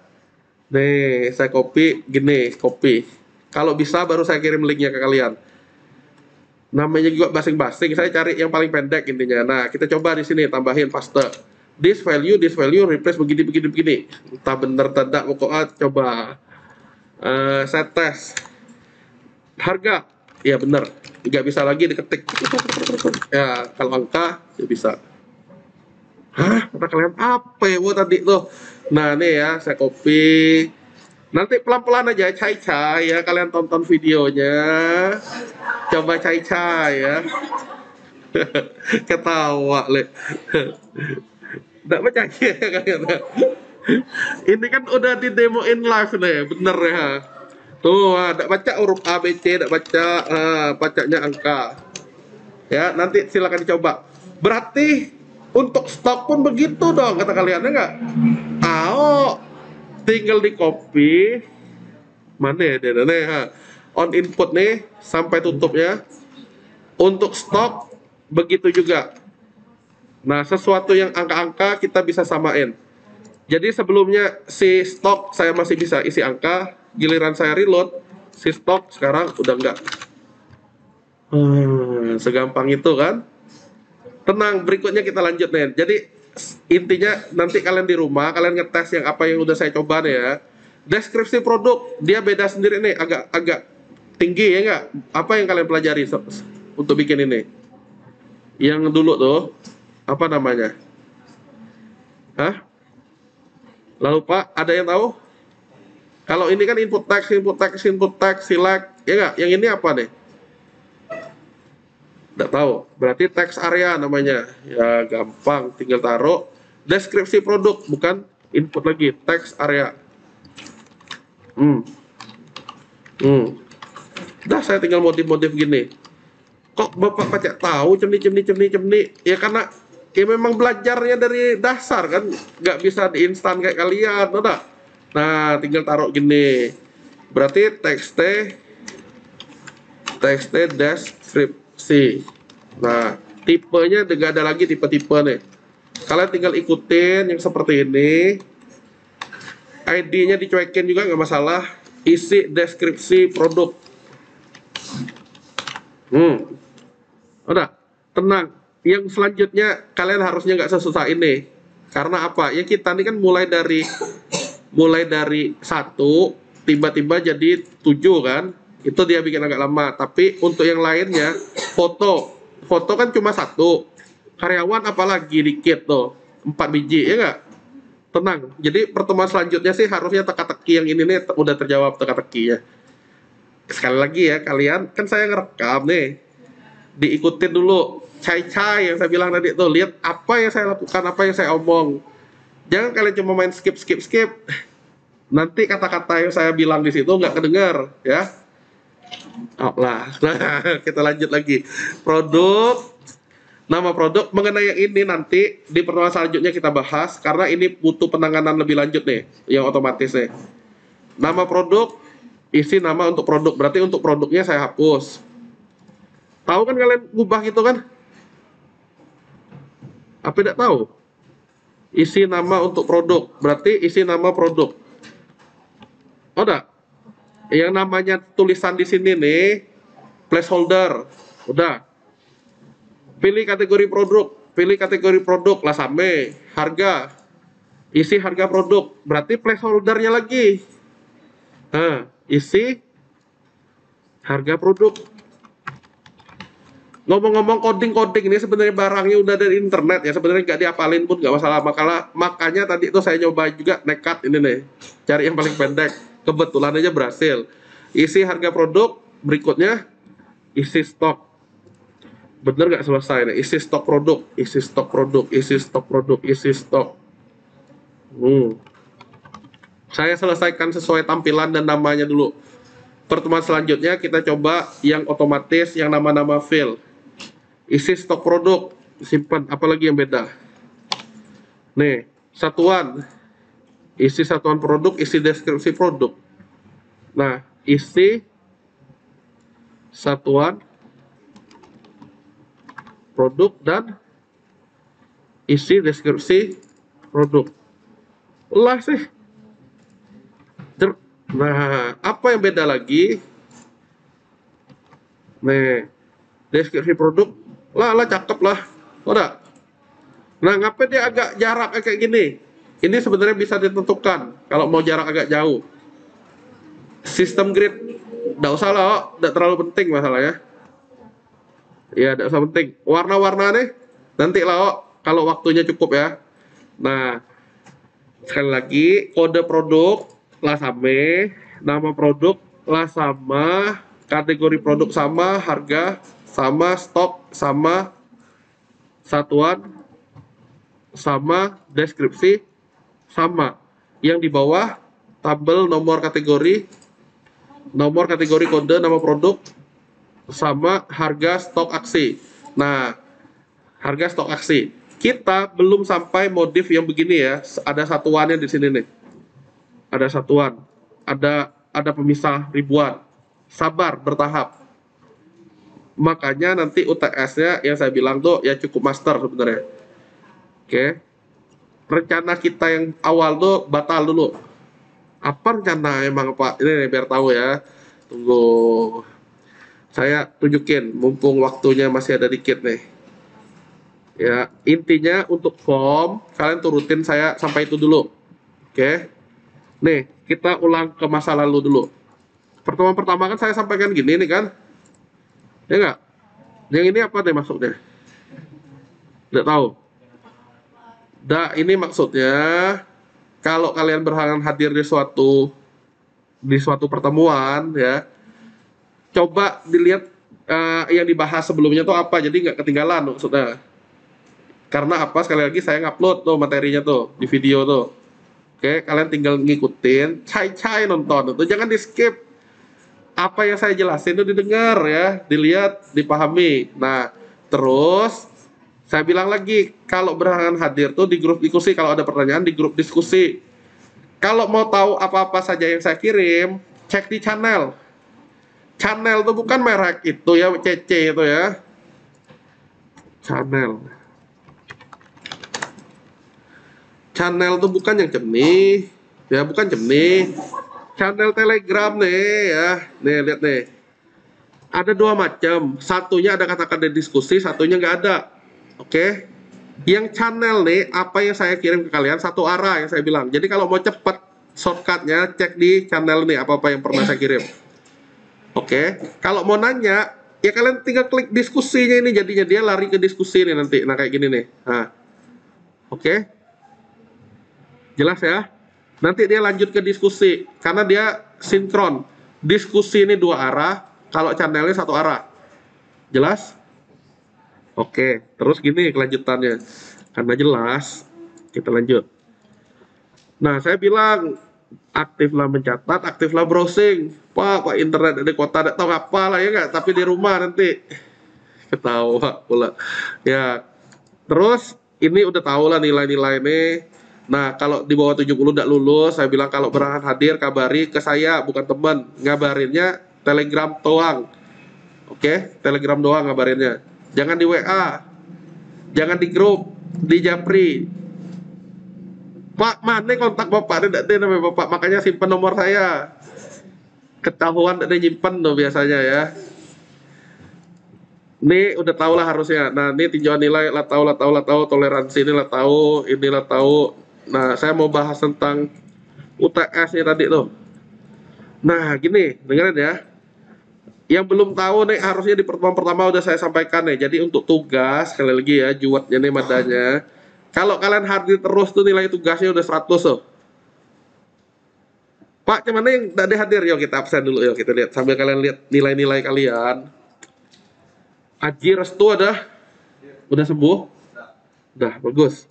Nih, saya copy gini, copy. Kalau bisa baru saya kirim linknya ke kalian. Namanya juga basing-basing, saya cari yang paling pendek intinya. Nah, kita coba di sini tambahin paste. This value replace begini. Entah bener tidak pokoknya coba. Saya tes. Harga, ya bener. Nggak bisa lagi diketik. Ya, kalau angka, ya bisa. Hah? Kata kalian apa ya? Tadi tuh. Nah, nih ya, saya copy. Nanti pelan-pelan aja, cai-cai ya. Kalian tonton videonya. Coba cai-cai ya. Ketawa, Le. Nggak percaya kalian. Ini kan udah di demoin live nih, bener ya. Tuh, nggak baca huruf A, B, C, nggak baca, bacanya angka. Ya, nanti silakan dicoba. Berarti untuk stok pun begitu dong, kata kalian ya nggak? Tinggal di copy. Mana ya dia? On input nih, sampai tutupnya. Untuk stok, begitu juga. Nah, sesuatu yang angka-angka kita bisa samain. Jadi sebelumnya si stok saya masih bisa isi angka, giliran saya reload, si stok sekarang udah enggak. Segampang itu kan? Tenang, berikutnya kita lanjut nih. Jadi intinya nanti kalian di rumah, kalian ngetes yang apa yang udah saya coba nih ya. Deskripsi produk, dia beda sendiri nih, agak tinggi ya enggak? Apa yang kalian pelajari untuk bikin ini? Yang dulu tuh, apa namanya? Hah? Lalu Pak, ada yang tahu? Kalau ini kan input text, select, ya nggak? Yang ini apa nih? Nggak tahu. Berarti text area namanya. Ya gampang, tinggal taruh deskripsi produk, bukan input lagi, text area. Udah saya tinggal modif-modif gini. Kok Bapak pacak tahu cemni? Ya karena ya memang belajarnya dari dasar kan, nggak bisa diinstan kayak kalian, udah. Nah, tinggal taruh gini. Berarti text deskripsi. Nah, tipenya nggak ada lagi tipe-tipe nih. Kalian tinggal ikutin yang seperti ini. ID-nya dicuekin juga nggak masalah. Isi deskripsi produk. Udah, tenang. Yang selanjutnya kalian harusnya nggak sesusah ini. Karena apa? Ya kita ini kan mulai dari 1 tiba-tiba jadi 7 kan. Itu dia bikin agak lama. Tapi untuk yang lainnya, foto kan cuma 1. Karyawan apalagi dikit tuh, 4 biji ya nggak? Tenang. Jadi pertemuan selanjutnya sih harusnya teka-teki yang ini nih udah terjawab teka-teki ya. Sekali lagi ya, kalian kan saya ngerekam nih, diikutin dulu cai-cai yang saya bilang tadi tuh, lihat apa yang saya lakukan, apa yang saya omong. Jangan kalian cuma main skip. Nanti kata-kata yang saya bilang di situ nggak kedengar ya. Oh lah, nah, kita lanjut lagi. Nama produk mengenai yang ini nanti di pertemuan selanjutnya kita bahas karena ini butuh penanganan lebih lanjut nih, yang otomatis nih. Nama produk, isi nama untuk produk, berarti untuk produknya saya hapus. Tahu kan kalian ngubah gitu kan? Apa tidak tahu? Isi nama untuk produk, berarti isi nama produk. Oh enggak? Yang namanya tulisan di sini nih, placeholder. Udah. Pilih kategori produk, lah sampai harga. Isi harga produk, berarti placeholdernya lagi. Nah, isi harga produk. Ngomong-ngomong coding ini sebenarnya barangnya udah dari internet ya, sebenarnya nggak diapalin pun nggak masalah. Makanya tadi itu saya nyoba juga nekat ini nih, cari yang paling pendek. Kebetulan aja berhasil. Isi harga produk, berikutnya isi stok. Bener nggak selesai nih? Isi stok produk, isi stok produk, isi stok produk, isi stok. Saya selesaikan sesuai tampilan dan namanya dulu. Pertemuan selanjutnya kita coba yang otomatis, yang nama-nama field. Isi stok produk, simpan, apalagi yang beda. Nih, satuan. Isi satuan produk, isi deskripsi produk. Nah, isi satuan produk dan isi deskripsi produk. Lah sih. Nah, apa yang beda lagi? Nih, deskripsi produk. Lah cakep lah. Udah. Nah, ngapain dia agak jarak kayak gini? Ini sebenarnya bisa ditentukan kalau mau jarak agak jauh. Sistem grid, nggak usah lah, nggak terlalu penting masalahnya. Ya, nggak usah penting. Warna-warna nih, nanti lah kalau waktunya cukup ya. Nah, sekali lagi, kode produk lah sama, nama produk lah sama, kategori produk sama, harga sama, stok sama, satuan sama, deskripsi sama. Yang di bawah tabel nomor kategori kode nama produk sama harga stok aksi. Nah, harga stok aksi. Kita belum sampai modif yang begini ya. Ada satuannya di sini nih. Ada satuan. Ada pemisah ribuan. Sabar, bertahap. Makanya nanti UTS-nya yang saya bilang tuh ya cukup master sebenarnya. Oke. Rencana kita yang awal tuh batal dulu. Apa rencana emang Pak? Ini nih, biar tahu ya. Tunggu. Saya tunjukin mumpung waktunya masih ada dikit nih. Ya, intinya untuk form kalian turutin saya sampai itu dulu. Oke. Nih, kita ulang ke masa lalu dulu. Pertemuan pertama kan saya sampaikan gini nih kan. Ya enggak? Yang ini apa nih maksudnya? Tidak tahu. Ini maksudnya kalau kalian berhalangan hadir di suatu pertemuan ya, coba dilihat yang dibahas sebelumnya tuh apa, jadi nggak ketinggalan maksudnya. Karena apa? Sekali lagi saya ngupload tuh materinya tuh di video tuh. Oke, kalian tinggal ngikutin, cai nonton itu, jangan di skip. Apa yang saya jelasin itu didengar ya, dilihat, dipahami. Nah, terus saya bilang lagi, kalau berhalangan hadir tuh di grup diskusi, kalau ada pertanyaan di grup diskusi. Kalau mau tahu apa-apa saja yang saya kirim, cek di channel. Channel itu bukan merek itu ya, CC itu ya. Channel. channel tuh bukan yang jernih, ya bukan jernih. Channel Telegram nih ya, nih lihat nih. Ada dua macam, satunya ada kata-kata diskusi, satunya nggak ada. Oke, yang channel nih, apa yang saya kirim ke kalian satu arah yang saya bilang. Jadi kalau mau cepet shortcutnya cek di channel nih apa-apa yang pernah saya kirim. Oke, kalau mau nanya ya kalian tinggal klik diskusinya ini, jadinya dia lari ke diskusi nih nanti. Nah kayak gini nih. Nah, oke, jelas ya. Nanti dia lanjut ke diskusi karena dia sinkron. Diskusi ini dua arah, kalau channelnya satu arah. Jelas? Oke, terus gini kelanjutannya. Karena jelas, kita lanjut. Nah, saya bilang aktiflah mencatat, aktiflah browsing. Pak internet di kota tidak tahu apa lah ya nggak, tapi di rumah nanti ketawa pula. Ya, terus ini udah tahu lah nilai-nilai ini. Nah, kalau di bawah 70 tidak lulus, saya bilang kalau berangkat hadir kabari ke saya, bukan teman. Ngabarinnya Telegram doang. Oke, Telegram doang ngabarinnya. Jangan di WA. Jangan di grup, di Japri. Pak, mana kontak Bapak? Tidak ada namanya Bapak, makanya simpan nomor saya. Ketahuan tidak nyimpen tuh biasanya ya. Ini udah tahu lah harusnya. Nah, ini tinjauan nilai lah tahu, toleransi ini lah tahu, inilah tahu. Nah, saya mau bahas tentang UTS nih tadi tuh. Nah, gini, dengerin ya. Yang belum tahu nih harusnya di pertemuan pertama udah saya sampaikan nih. Jadi untuk tugas, sekali lagi ya, juwetnya nih madanya. Kalau kalian hadir terus tuh nilai tugasnya udah 100 tuh. Pak, cuman yang tadi hadir? Yuk kita absen dulu, yuk kita lihat. Sambil kalian lihat nilai-nilai kalian. Aji Restu udah sembuh? Udah, bagus.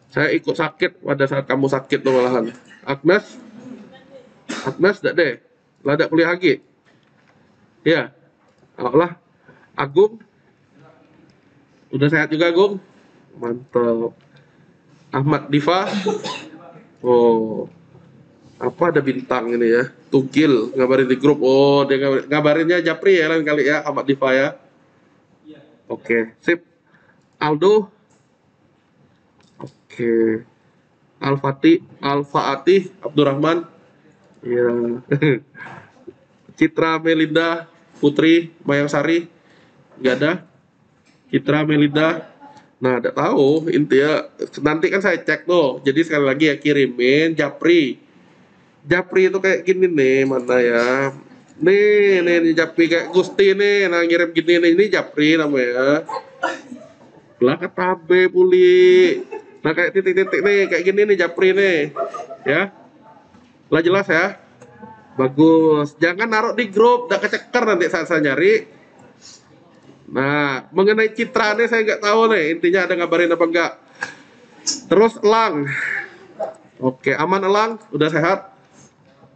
Saya ikut sakit pada saat kamu sakit tuh malahan. Agnes enggak deh. Lada kuliah lagi. Ya. Allah. Agung udah sehat juga, Agung. Mantap. Ahmad Diva. Oh. Apa ada bintang ini ya? Tugil ngabarin di grup. Oh, dia ngabarinnya Japri ya lain kali ya, Ahmad Diva ya. Oke, sip. Aldo. Oke. Alfaati Abdurrahman. Ya. Citra Melinda Putri Mayangsari. Enggak ada. Citra Melinda. Nah, enggak tahu intinya nanti kan saya cek tuh. Jadi sekali lagi ya kirimin Japri. Japri itu kayak gini nih, mana ya? Nih Japri kayak Gusti nih, nah ngirim gini nih, ini Japri namanya. Lah ketabe puli. Nah kayak titik-titik nih, kayak gini nih Japri nih, ya. Lah jelas ya. Bagus. Jangan naruh di grup, udah keceker nanti saat saya nyari. Nah, mengenai Citra nih saya nggak tahu nih, intinya ada ngabarin apa enggak. Terus Elang. Oke, aman Elang, udah sehat.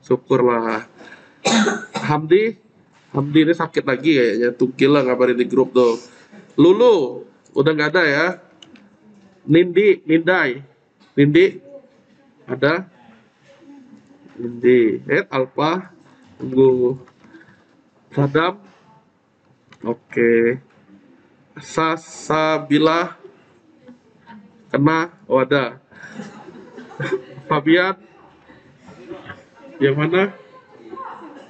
Syukurlah. Hamdi ini sakit lagi kayaknya, tugil lah ngabarin di grup tuh. Lulu udah nggak ada ya. Nindi ada. Nindi Alpha tunggu. Sadam oke. Sasabila kena, oh ada. Fabian yang mana?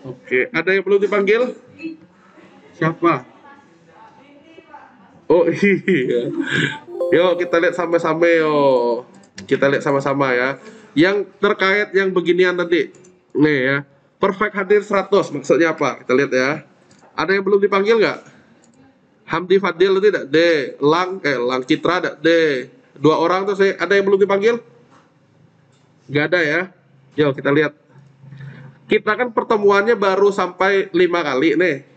Oke, ada yang belum dipanggil? Siapa? Oh iya. Yuk kita lihat sama-sama yo. Kita lihat sama-sama ya. Yang terkait yang beginian tadi. Nih ya. Perfect hadir 100 maksudnya apa? Kita lihat ya. Ada yang belum dipanggil nggak? Hamdi Fadil tidak? D. Lang Citra tidak? D. Dua orang tuh saya. Ada yang belum dipanggil? Nggak ada ya. Yuk kita lihat. Kita kan pertemuannya baru sampai 5 kali nih.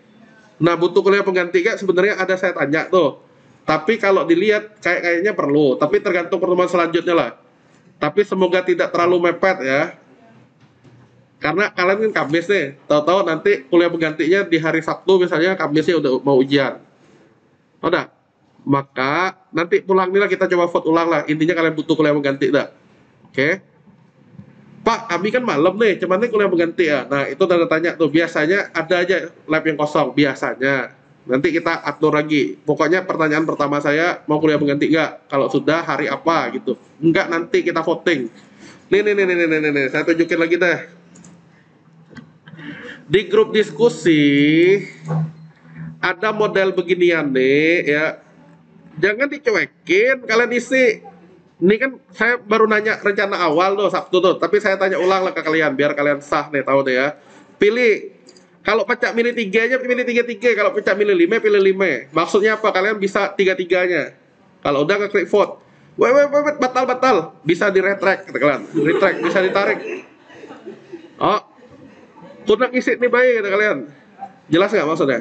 Nah butuh kuliah pengganti gak? Sebenarnya ada saya tanya tuh. Tapi kalau dilihat kayaknya perlu. Tapi tergantung pertemuan selanjutnya lah. Tapi semoga tidak terlalu mepet ya. Karena kalian kan Kamis nih. Tahu-tahu nanti kuliah penggantinya di hari Sabtu misalnya, Kamisnya udah mau ujian. Udah. Maka nanti pulang nih lah kita coba vote ulang lah. Intinya kalian butuh kuliah pengganti dah. Oke. Pak, kami kan malam nih, cuman nih kuliah pengganti ya. Nah, itu tanda tanya tuh. Biasanya ada aja lab yang kosong, biasanya. Nanti kita atur lagi. Pokoknya pertanyaan pertama saya, mau kuliah pengganti nggak? Kalau sudah, hari apa gitu. Enggak, nanti kita voting. Nih, saya tunjukin lagi deh. Di grup diskusi ada model beginian nih ya. Jangan dicuekin, kalian isi. Ini kan saya baru nanya rencana awal tuh Sabtu tuh, tapi saya tanya ulang lah ke kalian biar kalian sah nih, tahu deh ya. Pilih, kalau pecah milih tiga aja pilih tiga, kalau pecah milih lima pilih lima. Maksudnya apa? Kalian bisa tiga-tiganya. Kalau udah klik vote. Wait, batal. Bisa di retract kata kalian. Retract bisa ditarik. Oh, kurang isi nih baik kata kalian. Jelas nggak maksudnya?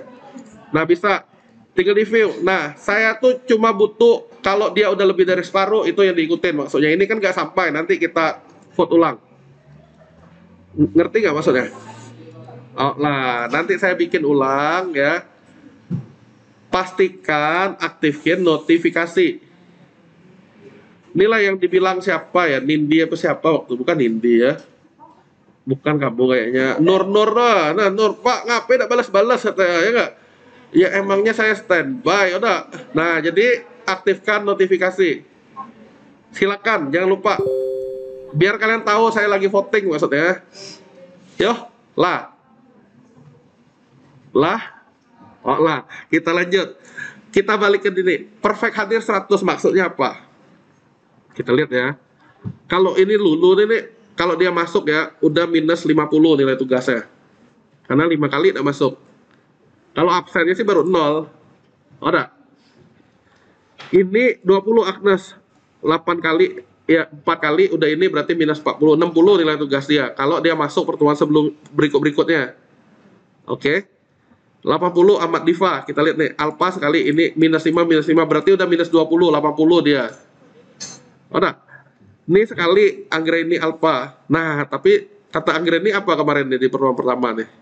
Nah, bisa tinggal di view. Nah, saya tuh cuma butuh kalau dia udah lebih dari separuh itu yang diikutin maksudnya. Ini kan nggak sampai, nanti kita vote ulang. Ngerti nggak maksudnya? Oh, nah, nanti saya bikin ulang ya. Pastikan aktifkan notifikasi. Inilah yang dibilang siapa ya? Nindi apa siapa waktu? Bukan Nindi ya. Bukan kamu kayaknya. Nur lah. Nah, Nur, Pak, ngapain tidak balas-balas katanya ya nggak? Ya emangnya saya standby, udah. Nah, jadi aktifkan notifikasi. Silakan, jangan lupa. Biar kalian tahu saya lagi voting maksudnya. Yo, lah. Oh lah, kita lanjut. Kita balik ke ini. Perfect hadir 100 maksudnya apa? Kita lihat ya. Kalau ini lulu ini, kalau dia masuk ya, udah minus 50 nilai tugasnya. Karena 5 kali tidak masuk. Kalau absennya sih baru 0. Oh, ada. Ini 20 Agnes. 8 kali, ya 4 kali udah ini berarti minus 40. 60 nilai tugas dia. Kalau dia masuk pertemuan sebelum berikutnya. Oke. 80 Ahmad Diva. Kita lihat nih. Alpha sekali ini minus 5 berarti udah minus 20. 80 dia. Oh, ada. Ini sekali Anggreni Alpha. Nah, tapi kata Anggreni apa kemarin nih di pertemuan pertama nih?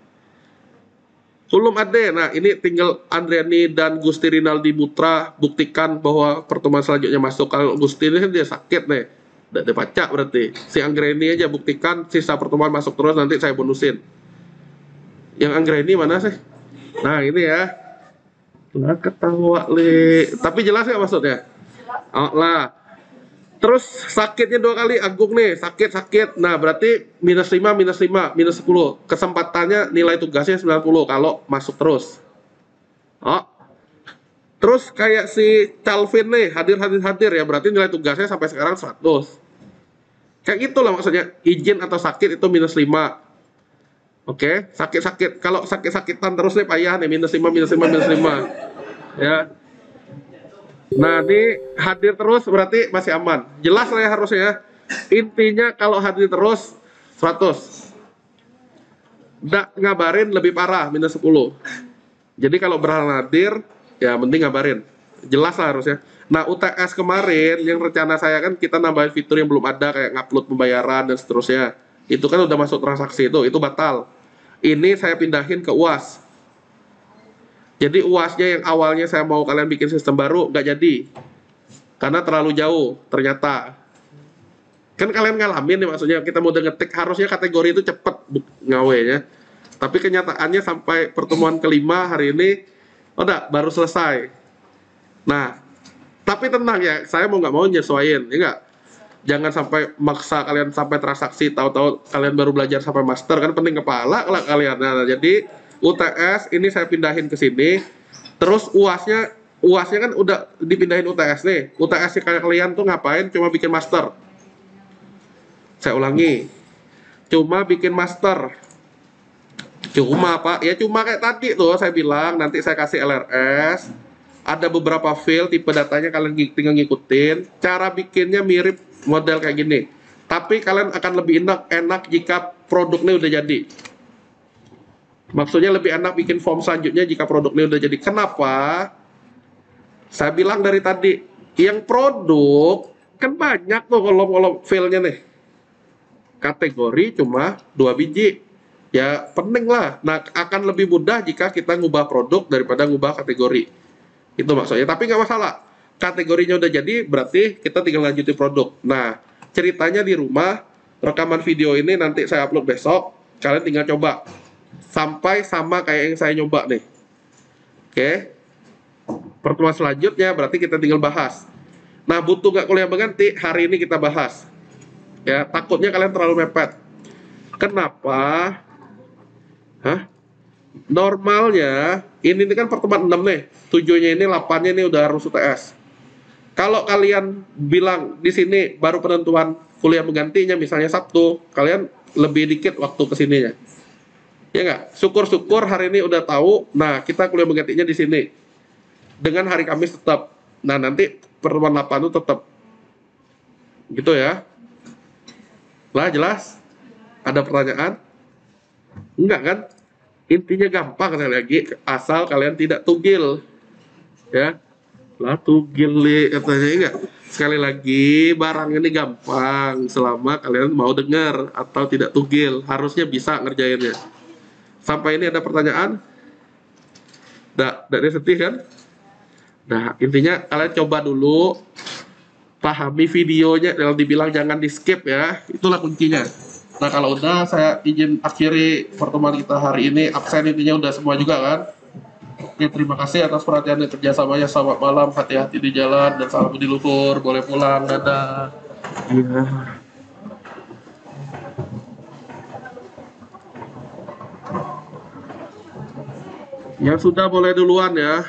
Belum ada. Nah, ini tinggal Andriani dan Gusti Rinaldi Putra buktikan bahwa pertemuan selanjutnya masuk. Kalau Gusti ini kan dia sakit nih. Udah dibaca berarti. Si Anggreni aja buktikan sisa pertemuan masuk terus, nanti saya bonusin. Yang Anggreni mana sih? Nah, ini ya. Nah, ketawa li. Tapi jelas nggak maksudnya? Oh, lah. Terus sakitnya 2 kali Agung nih, sakit. Nah, berarti minus 5, minus 10. Kesempatannya nilai tugasnya 90 kalau masuk terus. Oh. Terus kayak si Calvin nih, hadir ya, berarti nilai tugasnya sampai sekarang 100. Kayak gitulah maksudnya, izin atau sakit itu minus 5. Oke, sakit. Kalau sakit-sakitan terus nih payah nih, minus 5. Ya. Nah, ini hadir terus berarti masih aman. Jelas lah ya harusnya. Intinya kalau hadir terus 100. Nggak ngabarin lebih parah, minus 10. Jadi kalau berhalangan hadir, ya mending ngabarin. Jelas lah harusnya. Nah, UTS kemarin, yang rencana saya kan kita nambahin fitur yang belum ada, kayak ngupload pembayaran dan seterusnya. Itu kan udah masuk transaksi itu batal. Ini saya pindahin ke UAS. Jadi UASnya yang awalnya saya mau kalian bikin sistem baru, nggak jadi. Karena terlalu jauh, ternyata. Kan kalian ngalamin nih maksudnya, kita mau ngetik, harusnya kategori itu cepet ngawenya. Tapi kenyataannya sampai pertemuan kelima hari ini, udah, baru selesai. Nah, tapi tenang ya, saya mau nggak mau nyesuaiin, ya nggak? Jangan sampai maksa kalian sampai transaksi, tahu-tahu kalian baru belajar sampai master, kan penting kepala lah kalian. Nah, jadi UTS ini saya pindahin ke sini. Terus UASnya kan udah dipindahin UTS nih. UTS kayak kalian tuh ngapain? Cuma bikin master. Saya ulangi. Cuma bikin master. Cuma Pak, ya cuma kayak tadi tuh saya bilang, nanti saya kasih LRS. Ada beberapa file tipe datanya kalian tinggal ngikutin. Cara bikinnya mirip model kayak gini. Tapi kalian akan lebih enak jika produknya udah jadi. Maksudnya lebih enak bikin form selanjutnya jika produknya udah jadi. Kenapa? Saya bilang dari tadi, yang produk kan banyak tuh kolom-kolom filenya nih. Kategori cuma 2 biji. Ya penting lah. Nah, akan lebih mudah jika kita ngubah produk daripada ngubah kategori. Itu maksudnya. Tapi nggak masalah. Kategorinya udah jadi, berarti kita tinggal lanjutin produk. Nah, ceritanya di rumah, rekaman video ini nanti saya upload besok. Kalian tinggal coba. Sampai sama kayak yang saya nyoba nih. Oke. Pertemuan selanjutnya berarti kita tinggal bahas. Nah, butuh nggak kuliah mengganti? Hari ini kita bahas. Ya, takutnya kalian terlalu mepet. Kenapa? Hah? Normalnya, ini kan pertemuan 6 nih. 7-nya ini, 8-nya ini udah harus UTS. Kalau kalian bilang di sini baru penentuan kuliah menggantinya, misalnya Sabtu, kalian lebih dikit waktu kesininya. Ya nggak? Syukur-syukur hari ini udah tahu, nah kita kuliah menggantinya di sini. Dengan hari Kamis tetap. Nah, nanti pertemuan 8 itu tetap. Gitu ya. Lah, jelas? Ada pertanyaan? Enggak kan? Intinya gampang sekali lagi, asal kalian tidak tugil. Ya. Lah, tugil katanya enggak. Sekali lagi, barang ini gampang selama kalian mau dengar atau tidak tugil. Harusnya bisa ngerjainnya. Sampai ini ada pertanyaan? Tidak sedih kan? Nah, intinya kalian coba dulu pahami videonya, yang dibilang jangan di skip ya, itulah kuncinya. Nah, kalau udah, saya izin akhiri pertemuan kita hari ini. Absen intinya udah semua juga kan. Oke, terima kasih atas perhatian dan kerjasamanya. Selamat malam, hati-hati di jalan, dan salam budi luhur. Boleh pulang, dadah. Iya. Yang sudah boleh duluan ya.